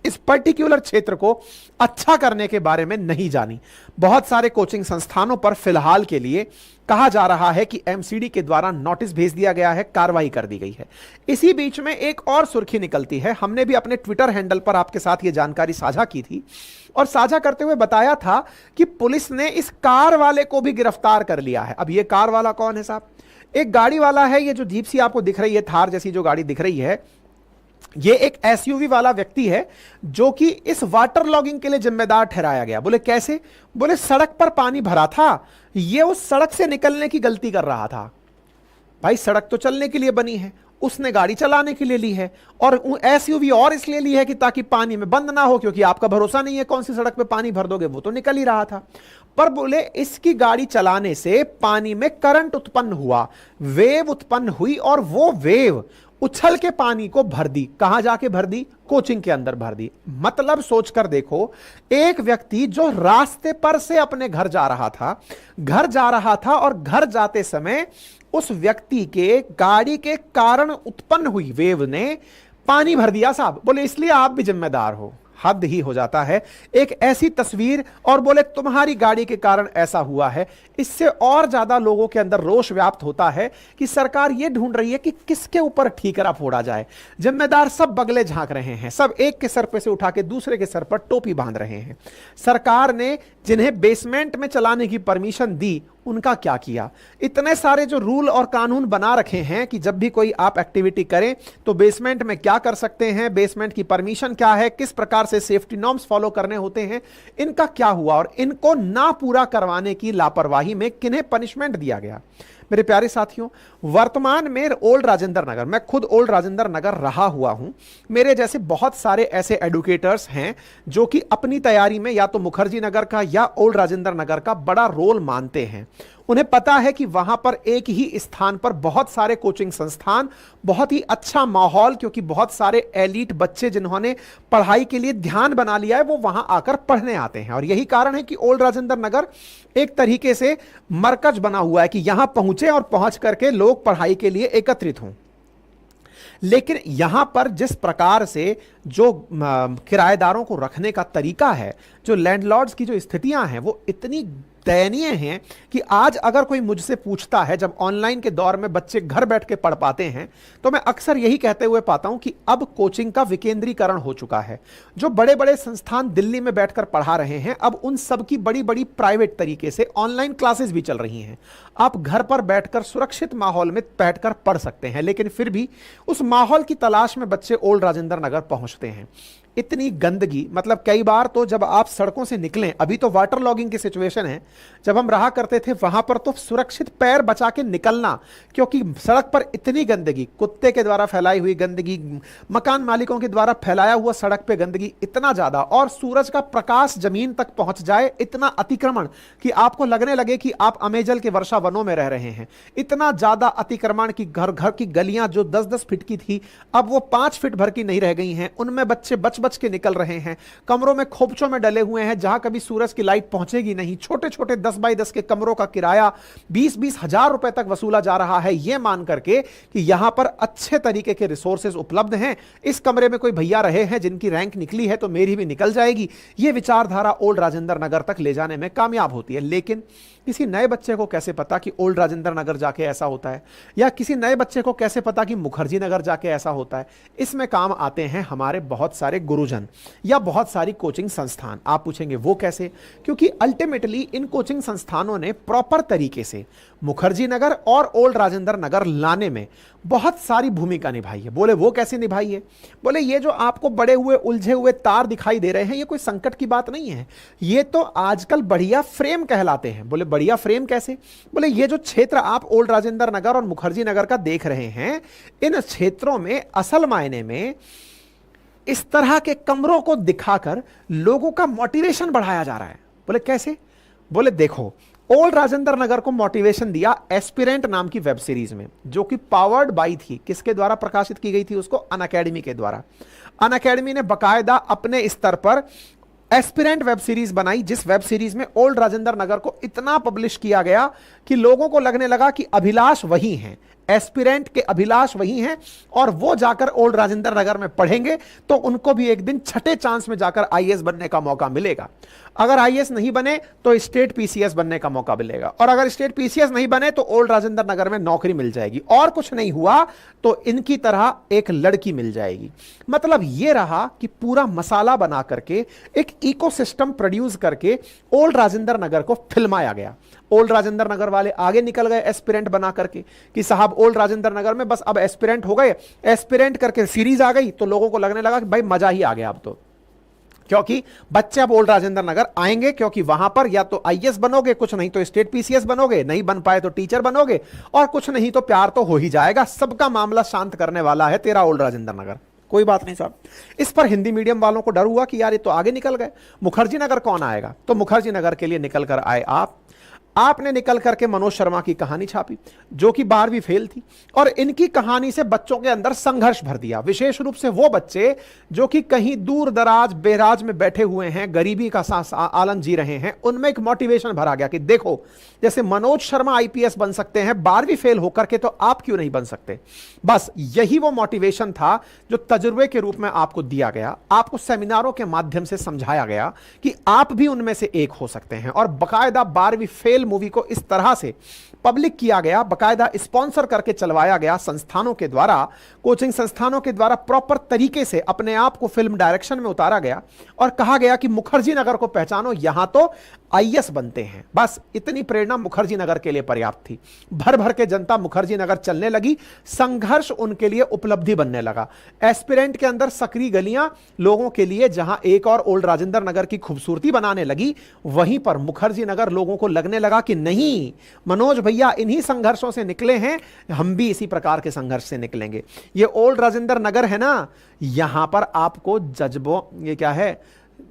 इस पर्टिकुलर क्षेत्र को अच्छा करने के बारे में नहीं जानी। बहुत सारे कोचिंग संस्थानों पर फिलहाल के लिए कहा जा रहा है कि एमसीडी के द्वारा नोटिस भेज दिया गया है, कार्रवाई कर दी गई है। इसी बीच में एक और सुर्खी निकलती है। हमने भी अपने ट्विटर हैंडल पर आपके साथ यह जानकारी साझा की थी और साझा करते हुए बताया था कि पुलिस ने इस कार वाले को भी गिरफ्तार कर लिया है। अब यह कार वाला कौन है साहब? एक गाड़ी वाला है, ये जो जीप सी आपको दिख रही है, थार जैसी जो गाड़ी दिख रही है, ये एक एसयूवी वाला व्यक्ति है जो कि इस वाटर लॉगिंग के लिए जिम्मेदार ठहराया गया। बोले कैसे? बोले सड़क पर पानी भरा था, ये उस सड़क से निकलने की गलती कर रहा था। भाई सड़क तो चलने के लिए बनी है, उसने गाड़ी चलाने के लिए ली है, और एसयूवी और इसलिए ली है कि ताकि पानी में बंद ना हो, क्योंकि आपका भरोसा नहीं है कौन सी सड़क पे पानी भर दोगे, वो तो निकल ही रहा था। पर बोले इसकी गाड़ी चलाने से पानी में करंट उत्पन्न हुआ, वेव उत्पन्न हुई, और वो वेव उछल के पानी को भर दी। कहां जाके भर दी? कोचिंग के अंदर भर दी। मतलब सोचकर देखो, एक व्यक्ति जो रास्ते पर से अपने घर जा रहा था और घर जाते समय उस व्यक्ति के गाड़ी के कारण उत्पन्न हुई वेव ने पानी भर दिया साहब। बोले इसलिए आप भी जिम्मेदार हो। हद ही हो जाता है। एक ऐसी तस्वीर, और बोले तुम्हारी गाड़ी के कारण ऐसा हुआ है। इससे और ज्यादा लोगों के अंदर रोष व्याप्त होता है कि सरकार यह ढूंढ रही है कि किसके ऊपर ठीकरा फोड़ा जाए। जिम्मेदार सब बगले झांक रहे हैं, सब एक के सर पे से उठा के दूसरे के सर पर टोपी बांध रहे हैं। सरकार ने जिन्हें बेसमेंट में चलाने की परमिशन दी, उनका क्या किया? इतने सारे जो रूल और कानून बना रखे हैं कि जब भी कोई आप एक्टिविटी करें तो बेसमेंट में क्या कर सकते हैं, बेसमेंट की परमिशन क्या है, किस प्रकार से सेफ्टी नॉर्म्स फॉलो करने होते हैं, इनका क्या हुआ? और इनको ना पूरा करवाने की लापरवाही में किन्हें पनिशमेंट दिया गया? मेरे प्यारे साथियों, वर्तमान में ओल्ड राजेंद्र नगर, मैं खुद ओल्ड राजेंद्र नगर रहा हुआ हूं, मेरे जैसे बहुत सारे ऐसे एडुकेटर्स हैं जो कि अपनी तैयारी में या तो मुखर्जी नगर का या ओल्ड राजेंद्र नगर का बड़ा रोल मानते हैं। उन्हें पता है कि वहां पर एक ही स्थान पर बहुत सारे कोचिंग संस्थान, बहुत ही अच्छा माहौल, क्योंकि बहुत सारे एलीट बच्चे जिन्होंने पढ़ाई के लिए ध्यान बना लिया है वो वहां आकर पढ़ने आते हैं। और यही कारण है कि ओल्ड राजेंद्र नगर एक तरीके से मरकज बना हुआ है कि यहां पहुंचे और पहुंच करके लोग पढ़ाई के लिए एकत्रित हों। लेकिन यहां पर जिस प्रकार से जो किराएदारों को रखने का तरीका है, जो लैंडलॉर्ड्स की जो स्थितियां हैं, वो इतनी दयनीय हैं कि आज अगर कोई मुझसे पूछता है, जब ऑनलाइन के दौर में बच्चे घर बैठ के पढ़ पाते हैं, तो मैं अक्सर यही कहते हुए पाता हूं कि अब कोचिंग का विकेंद्रीकरण हो चुका है। जो बड़े बड़े संस्थान दिल्ली में बैठकर पढ़ा रहे हैं, अब उन सब की बड़ी बड़ी प्राइवेट तरीके से ऑनलाइन क्लासेस भी चल रही हैं। आप घर पर बैठकर सुरक्षित माहौल में बैठकर पढ़ सकते हैं, लेकिन फिर भी उस माहौल की तलाश में बच्चे ओल्ड राजेंद्र नगर पहुंचते हैं। इतनी गंदगी, मतलब कई बार तो जब आप सड़कों से निकलें, अभी तो वाटर लॉगिंग की सिचुएशन है, जब हम रहा करते थे वहां पर तो सुरक्षित पैर बचा के निकलना, क्योंकि सड़क पर इतनी गंदगी, कुत्ते के द्वारा फैलाई हुई गंदगी, मकान मालिकों के द्वारा फैलाया हुआ सड़क पे गंदगी इतना ज्यादा, और सूरज का प्रकाश जमीन तक पहुंच जाए, इतना अतिक्रमण कि आपको लगने लगे कि आप अमेजल के वर्षा वनों में रह रहे हैं। इतना ज्यादा अतिक्रमण की घर घर की गलियां जो 10-10 फीट की थी, अब वो 5 फीट भर की नहीं रह गई हैं। उनमें बच्चे बच बच के निकल रहे हैं, कमरों में खोपचों में डले हुए हैं जहां कभी सूरज की लाइट पहुंचेगी नहीं। छोटे छोटे 10 बाई 10 के कमरों का किराया 20-20 हजार रुपए तक वसूला जा रहा है, यह मान करके कि यहां पर अच्छे तरीके के रिसोर्सेज उपलब्ध हैं, इस कमरे में कोई भैया रहे हैं जिनकी रैंक निकली है तो मेरी भी निकल जाएगी। यह विचारधारा ओल्ड राजेंद्र नगर तक ले जाने में कामयाब होती है। लेकिन किसी नए बच्चे को कैसे पता कि ओल्ड राजेंद्र नगर जाके ऐसा होता है, या किसी नए बच्चे को कैसे पता कि मुखर्जी नगर जाके ऐसा होता है? इसमें काम आते हैं हमारे बहुत सारे गुरुजन या बहुत सारी कोचिंग संस्थान। आप पूछेंगे वो कैसे? क्योंकि अल्टीमेटली इन कोचिंग संस्थानों ने प्रॉपर तरीके से मुखर्जी नगर और ओल्ड राजेंद्र नगर लाने में बहुत सारी भूमिका निभाई है। बोले वो कैसे निभाई है? बोले ये जो आपको बड़े हुए उलझे हुए तार दिखाई दे रहे हैं, ये कोई संकट की बात नहीं है, ये तो आजकल बढ़िया फ्रेम कहलाते हैं। बोले बढ़िया फ्रेम कैसे? बोले ये जो क्षेत्र आप ओल्ड राजेंद्र नगर और मुखर्जी नगर का देख रहे हैं, इन क्षेत्रों में असल मायने में इस तरह के कमरों को दिखाकर लोगों का मोटिवेशन बढ़ाया जा रहा है। बोले कैसे? बोले देखो, ओल्ड राजेंद्र नगर को मोटिवेशन दिया एस्पिरेंट नाम की वेब सीरीज में, जो कि पावर्ड बाई थी। किसके द्वारा प्रकाशित की गई थी? उसको अनअकैडमी के द्वारा। अनअकैडमी ने बकायदा अपने स्तर पर एस्पिरेंट वेब सीरीज बनाई, जिस वेब सीरीज में ओल्ड राजेंद्र नगर को इतना पब्लिश किया गया कि लोगों को लगने लगा कि अभिलाष वही हैं, एस्पिरेंट के अभिलाष वही हैं, और वो जाकर ओल्ड राजेंद्र नगर में पढ़ेंगे तो उनको भी एक दिन छठे चांस में जाकर आईएएस बनने का मौका मिलेगा। अगर आईएएस नहीं बने तो स्टेट पीसीएस बनने का मौका मिलेगा, और अगर स्टेट पीसीएस नहीं बने तो ओल्ड राजेंद्र नगर में नौकरी मिल जाएगी, और कुछ नहीं हुआ तो इनकी तरह एक लड़की मिल जाएगी। मतलब यह रहा कि पूरा मसाला बना करके एक इकोसिस्टम प्रोड्यूस करके ओल्ड राजेंद्र नगर को फिल्माया गया। ओल्ड राजेंद्र नगर वाले आगे निकल गए एस्पिरेंट बना करके कि साहब ओल्ड राजेंद्र नगर में बस अब एस्पिरेंट हो गए, एस्पिरेंट करके सीरीज आ गई तो लोगों को लगने लगा कि भाई मजा ही आ गया अब तो, क्योंकि बच्चे अब ओल्ड राजेंद्र नगर आएंगे, क्योंकि वहां पर या तो आईएएस बनोगे, कुछ नहीं तो स्टेट पीसीएस बनोगे, नहीं बन पाए तो टीचर बनोगे, और कुछ नहीं तो प्यार तो हो ही जाएगा। सबका मामला शांत करने वाला है तेरा ओल्ड राजेंद्र नगर। कोई बात नहीं साहब। इस पर हिंदी मीडियम वालों को डर हुआ कि यार ये तो आगे निकल गए, मुखर्जी नगर कौन आएगा? तो मुखर्जी नगर के लिए निकल कर आए आपने निकल करके मनोज शर्मा की कहानी छापी जो कि 12वीं फेल थी, और इनकी कहानी से बच्चों के अंदर संघर्ष भर दिया, विशेष रूप से वो बच्चे जो कि कहीं दूर दराज बेराज में बैठे हुए हैं, गरीबी का आलम जी रहे हैं, उनमें एक मोटिवेशन भरा गया कि देखो जैसे मनोज शर्मा आईपीएस बन सकते हैं 12वीं फेल होकर के, तो आप क्यों नहीं बन सकते? बस यही वो मोटिवेशन था जो तजुर्बे के रूप में आपको दिया गया, आपको सेमिनारों के माध्यम से समझाया गया कि आप भी उनमें से एक हो सकते हैं, और बकायदा 12वीं फेल मूवी को इस तरह से पब्लिक किया गया, बकायदा स्पॉन्सर करके चलवाया गया संस्थानों के द्वारा, कोचिंग संस्थानों के द्वारा प्रॉपर तरीके से अपने आप को फिल्म डायरेक्शन में उतारा गया और कहा गया कि मुखर्जी नगर को पहचानो, यहां तो आईएएस बनते हैं। बस इतनी प्रेरणा मुखर्जी नगर के लिए पर्याप्त थी। भर भर के जनता मुखर्जी नगर चलने लगी, संघर्ष उनके लिए उपलब्धि बनने लगा। एस्पिरेंट के अंदर सक्रिय गलियां लोगों के लिए जहां एक और ओल्ड राजेंद्र नगर की खूबसूरती बनाने लगी, वहीं पर मुखर्जी नगर लोगों को लगने लगा कि नहीं, मनोज भैया इन्हीं संघर्षों से निकले हैं, हम भी इसी प्रकार के संघर्ष से निकलेंगे। ये ओल्ड राजेंद्र नगर है ना, यहां पर आपको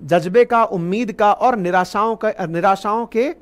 जज्बे का, उम्मीद का और निराशाओं के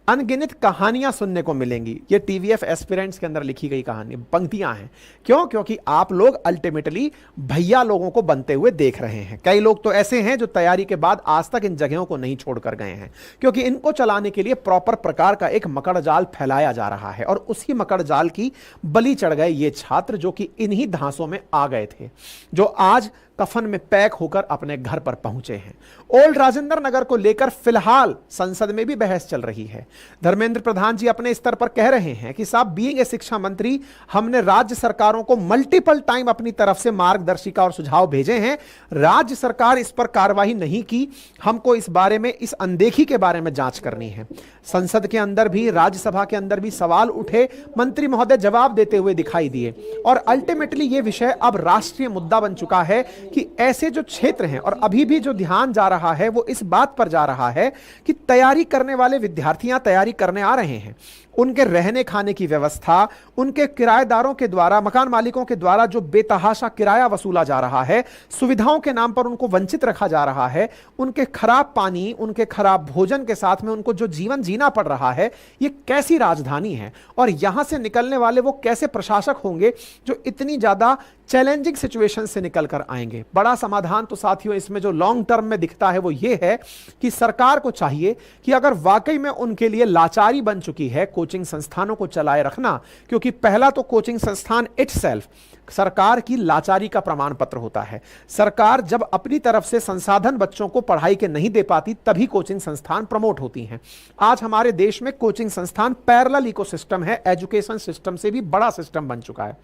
अनगिनत कहानियां सुनने को मिलेंगी। ये टीवीएफ एस्पिरेंट्स के अंदर लिखी गई कहानी पंक्तियां हैं। क्यों? क्योंकि आप लोग अल्टीमेटली भैया लोगों को बनते हुए देख रहे हैं। कई लोग तो ऐसे हैं जो तैयारी के बाद आज तक इन जगहों को नहीं छोड़कर गए हैं, क्योंकि इनको चलाने के लिए प्रॉपर प्रकार का एक मकड़ जाल फैलाया जा रहा है, और उसी मकड़ जाल की बलि चढ़ गए ये छात्र जो कि इन्हीं धांसों में आ गए थे, जो आज कफन में पैक होकर अपने घर पर पहुंचे हैं। ओल्ड राजेंद्र नगर को लेकर फिलहाल संसद में भी बहस चल रही है। धर्मेंद्र प्रधान जी अपने स्तर पर कह रहे हैं कि साहब बीइंग ए शिक्षा मंत्री, हमने राज्य सरकारों को मल्टीपल टाइम अपनी तरफ से मार्गदर्शिका और सुझाव भेजे हैं, राज्य सरकार इस पर कार्रवाई नहीं की, हमको इस बारे में, इस अनदेखी के बारे में जांच करनी है। संसद के अंदर भी, राज्यसभा के अंदर भी सवाल उठे, मंत्री महोदय जवाब देते हुए दिखाई दिए, और अल्टीमेटली यह विषय अब राष्ट्रीय मुद्दा बन चुका है कि ऐसे जो क्षेत्र हैं, और अभी भी जो ध्यान जा रहा है वो इस बात पर जा रहा है कि तैयारी करने वाले विद्यार्थियां तैयारी करने आ रहे हैं, उनके रहने खाने की व्यवस्था, उनके किराएदारों के द्वारा, मकान मालिकों के द्वारा जो बेतहाशा किराया वसूला जा रहा है, सुविधाओं के नाम पर उनको वंचित रखा जा रहा है, उनके खराब पानी, उनके खराब भोजन के साथ में उनको जो जीवन जीना पड़ रहा है, ये कैसी राजधानी है, और यहां से निकलने वाले वो कैसे प्रशासक होंगे जो इतनी ज्यादा चैलेंजिंग सिचुएशन से निकल कर आएंगे। बड़ा समाधान तो साथियों इसमें जो लॉन्ग टर्म में दिखता है वो ये है कि सरकार को चाहिए कि अगर वाकई में उनके लिए लाचारी बन चुकी है कोचिंग संस्थानों को चलाए रखना, क्योंकि पहला तो कोचिंग संस्थान इटसेल्फ सरकार की लाचारी का प्रमाण पत्र होता है। सरकार जब अपनी तरफ से संसाधन बच्चों को पढ़ाई के नहीं दे पाती, तभी कोचिंग संस्थान प्रमोट होती हैं। आज हमारे देश में कोचिंग संस्थान पैरेलल इकोसिस्टम है, एजुकेशन सिस्टम से भी बड़ा सिस्टम बन चुका है।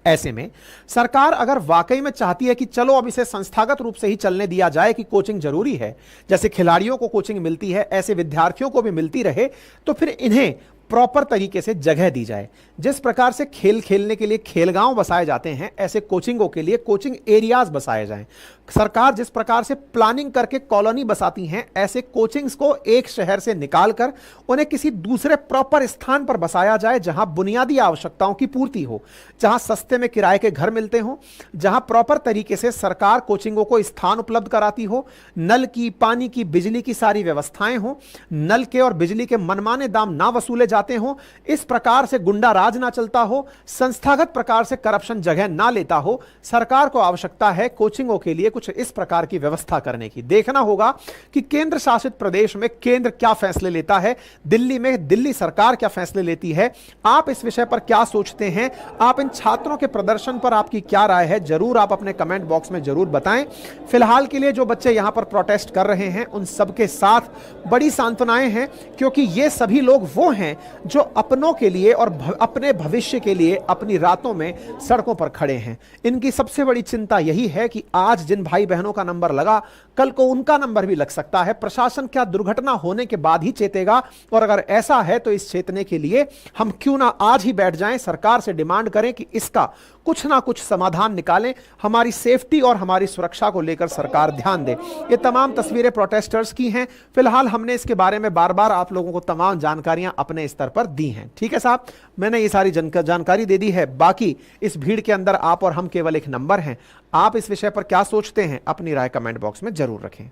ऐसे में सरकार अगर वाकई में चाहती है कि चलो अब इसे संस्थागत रूप से ही चलने दिया जाए कि कोचिंग जरूरी है, जैसे खिलाड़ियों को कोचिंग मिलती है ऐसे विद्यार्थियों को भी मिलती रहे, तो फिर इन्हें प्रॉपर तरीके से जगह दी जाए। जिस प्रकार से खेल खेलने के लिए खेलगांव बसाए जाते हैं, ऐसे कोचिंगों के लिए कोचिंग एरियाज बसाए जाएं। सरकार जिस प्रकार से प्लानिंग करके कॉलोनी बसाती हैं, ऐसे कोचिंग्स को एक शहर से निकालकर उन्हें किसी दूसरे प्रॉपर स्थान पर बसाया जाए, जहां बुनियादी आवश्यकताओं की पूर्ति हो, जहां सस्ते में किराए के घर मिलते हो, जहां प्रॉपर तरीके से सरकार कोचिंगों को स्थान उपलब्ध कराती हो, नल की, पानी की, बिजली की सारी व्यवस्थाएं हो, नल के और बिजली के मनमाने दाम ना वसूले जाते हो, इस प्रकार से गुंडा राज ना चलता हो, संस्थागत प्रकार से करप्शन जगह ना लेता हो, सरकार को आवश्यकता है कोचिंगों के लिए कुछ इस प्रकार की व्यवस्था करने की। देखना होगा कि केंद्र शासित प्रदेश में केंद्र क्या फैसले लेता है, दिल्ली में दिल्ली सरकार क्या फैसले लेती है। आप इस विषय पर क्या सोचते हैं, आप इन छात्रों के प्रदर्शन पर आपकी क्या राय है, जरूर आप अपने कमेंट बॉक्स में जरूर बताएं। फिलहाल के लिए जो बच्चे यहां पर प्रोटेस्ट कर रहे हैं उन सबके साथ बड़ी सांत्वनाएं हैं, क्योंकि ये सभी लोग वो हैं जो अपनों के लिए और अपने भविष्य के लिए अपनी रातों में सड़कों पर खड़े हैं। इनकी सबसे बड़ी चिंता यही है कि आज जिन भाई बहनों का नंबर लगा, कल को उनका नंबर भी लग सकता है। प्रशासन क्या दुर्घटना होने के बाद ही चेतेगा? और अगर ऐसा है तो इस चेतने के लिए हम क्यों ना आज ही बैठ जाएं, सरकार से डिमांड करें कि इसका कुछ ना कुछ समाधान निकालें। हमारी सेफ्टी और हमारी सुरक्षा को लेकर सरकार ध्यान दे। ये तमाम तस्वीरें प्रोटेस्टर्स की हैं। फिलहाल हमने इसके बारे में बार बार आप लोगों को तमाम जानकारियां अपने स्तर पर दी हैं। ठीक है साहब, मैंने ये सारी जानकारी दे दी है। बाकी इस भीड़ के अंदर आप और हम केवल एक नंबर हैं। आप इस विषय पर क्या सोचते हैं, अपनी राय कमेंट बॉक्स में जरूर रखें।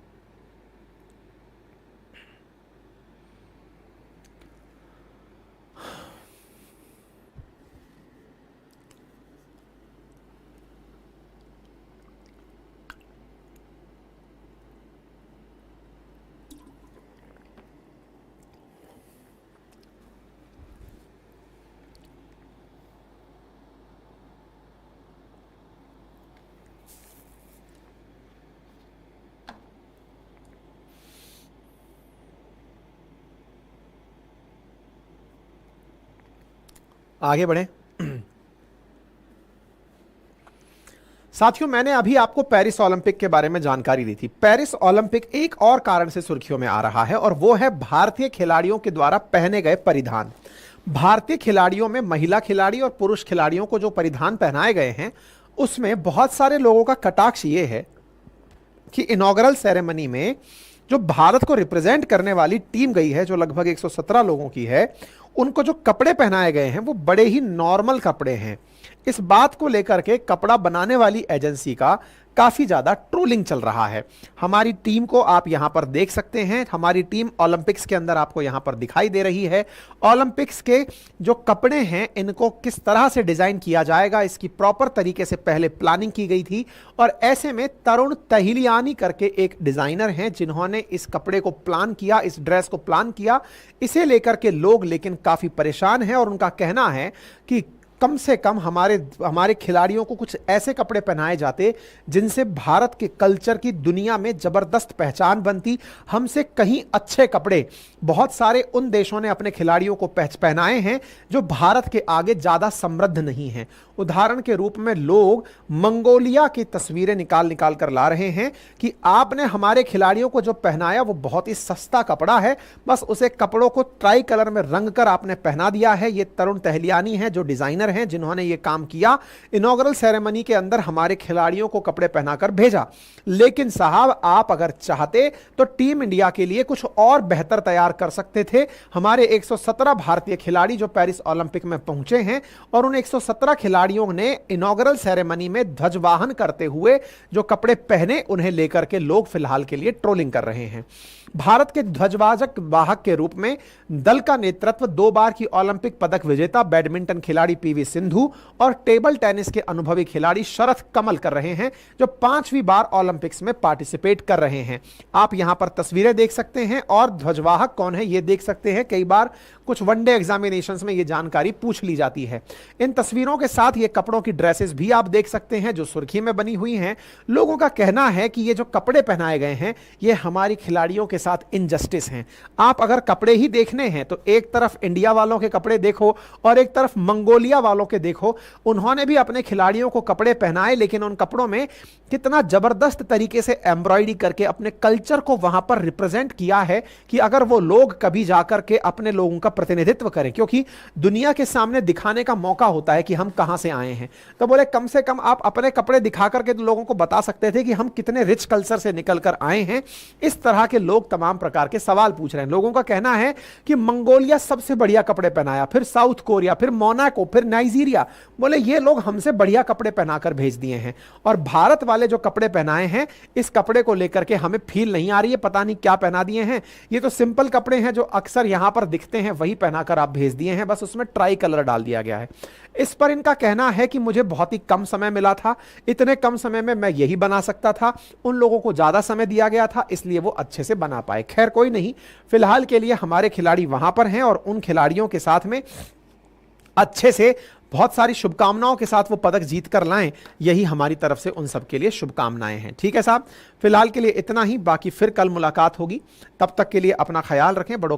आगे बढ़े साथियों, मैंने अभी आपको पेरिस ओलंपिक के बारे में जानकारी दी थी। पेरिस ओलंपिक एक और कारण से सुर्खियों में आ रहा है और वो है भारतीय खिलाड़ियों के द्वारा पहने गए परिधान। भारतीय खिलाड़ियों में महिला खिलाड़ी और पुरुष खिलाड़ियों को जो परिधान पहनाए गए हैं उसमें बहुत सारे लोगों का कटाक्ष ये है कि इनॉग्रल सेरेमनी में जो भारत को रिप्रेजेंट करने वाली टीम गई है, जो लगभग 117 लोगों की है, उनको जो कपड़े पहनाए गए हैं वो बड़े ही नॉर्मल कपड़े हैं। इस बात को लेकर के कपड़ा बनाने वाली एजेंसी का काफी ज्यादा ट्रोलिंग चल रहा है। हमारी टीम को आप यहां पर देख सकते हैं। हमारी टीम ओलंपिक्स के अंदर आपको यहां पर दिखाई दे रही है। ओलंपिक्स के जो कपड़े हैं इनको किस तरह से डिजाइन किया जाएगा, इसकी प्रॉपर तरीके से पहले प्लानिंग की गई थी। और ऐसे में तरुण तहिलियानी करके एक डिजाइनर हैं जिन्होंने इस कपड़े को प्लान किया, इस ड्रेस को प्लान किया। इसे लेकर के लोग लेकिन काफी परेशान हैं और उनका कहना है कि कम से कम हमारे खिलाड़ियों को कुछ ऐसे कपड़े पहनाए जाते जिनसे भारत के कल्चर की दुनिया में जबरदस्त पहचान बनती। हमसे कहीं अच्छे कपड़े बहुत सारे उन देशों ने अपने खिलाड़ियों को पहनाए हैं जो भारत के आगे ज्यादा समृद्ध नहीं हैं। उदाहरण के रूप में लोग मंगोलिया की तस्वीरें निकाल कर ला रहे हैं कि आपने हमारे खिलाड़ियों को जो पहनाया वो बहुत ही सस्ता कपड़ा है, बस उसे कपड़ों को ट्राई कलर में रंग कर आपने पहना दिया है। ये तरुण तहलियानी है जो डिजाइनर हैं जिन्होंने ये काम किया। इनॉग्रल सेरेमनी के अंदर हमारे खिलाड़ियों को कपड़े पहनाकर भेजा। लेकिन साहब, आप अगर चाहते तो टीम इंडिया के लिए कुछ और बेहतर तैयार कर सकते थे। हमारे 117 भारतीय खिलाड़ी जो पेरिस ओलंपिक में पहुंचे हैं और उन 117 खिलाड़ियों ने इनॉग्रल सेरेमनी में ध्वजवाहन करते हुए जो कपड़े पहने उन्हें लेकर के लोग फिलहाल के लिए ट्रोलिंग कर रहे हैं। भारत के ध्वजवाहक वाहक के रूप में दल का नेतृत्व 2 बार की ओलंपिक पदक विजेता बैडमिंटन खिलाड़ी पीवी सिंधु और टेबल टेनिस के अनुभवी खिलाड़ी शरथ कमल कर रहे हैं जो 5वीं बार ओलंपिक्स में पार्टिसिपेट कर रहे हैं। आप यहां पर तस्वीरें देख सकते हैं और ध्वजवाहक कौन है ये देख सकते हैं। कई बार कुछ वनडे एग्जामिनेशंस में ये जानकारी पूछ ली जाती है। इन तस्वीरों के साथ ये कपड़ों की ड्रेसेस भी आप देख सकते हैं जो सुर्खी में बनी हुई हैं। लोगों का कहना है कि ये जो कपड़े पहनाए गए हैं ये हमारी खिलाड़ियों के साथ इनजस्टिस हैं। आप अगर कपड़े ही देखने हैं तो एक तरफ इंडिया वालों के कपड़े देखो और एक तरफ मंगोलिया वालों के देखो। उन्होंने भी अपने खिलाड़ियों को कपड़े पहनाए, लेकिन उन कपड़ों में कितना जबरदस्त तरीके से एम्ब्रॉयडरी करके अपने कल्चर को वहां पर रिप्रेजेंट किया है कि अगर वो लोग कभी जाकर के अपने लोगों का प्रतिनिधित्व करें, क्योंकि दुनिया के सामने दिखाने का मौका होता है कि हम कहां से आए हैं, तो बोले कम से कम आप अपने कपड़े दिखा करके तो लोगों को बता सकते थे कि हम कितने रिच कल्चर से निकल कर आए हैं। इस तरह के लोग तमाम प्रकार के सवाल पूछ रहे हैं। लोगों का कहना है कि मंगोलिया सबसे बढ़िया कपड़े पहनाया, फिर साउथ कोरिया, फिर मोनाको, फिर नाइजीरिया, बोले ये लोग हमसे बढ़िया कपड़े पहनाकर भेज दिए हैं। और भारत वाले जो कपड़े पहनाए हैं इस कपड़े को लेकर के हमें फील नहीं आ रही है, पता नहीं क्या पहना दिए हैं। ये तो सिंपल कपड़े हैं जो अक्सर यहां पर दिखते हैं वही पहनाकर आप भेज दिए हैं, बस उसमें ट्राई कलर डाल दिया गया है। इस पर इनका कहना है कि मुझे बहुत ही कम समय मिला था, इतने कम समय में मैं यही बना सकता था, उन लोगों को ज्यादा समय दिया गया था इसलिए वो अच्छे से बना पाए। खैर कोई नहीं, फिलहाल के लिए हमारे खिलाड़ी वहां पर हैं और उन खिलाड़ियों के साथ में अच्छे से बहुत सारी शुभकामनाओं के साथ वो पदक जीत कर लाएं, यही हमारी तरफ से उन सब के लिए शुभकामनाएं हैं। ठीक है साहब, फिलहाल के लिए इतना ही, बाकी फिर कल मुलाकात होगी। तब तक के लिए अपना ख्याल रखें, बड़ों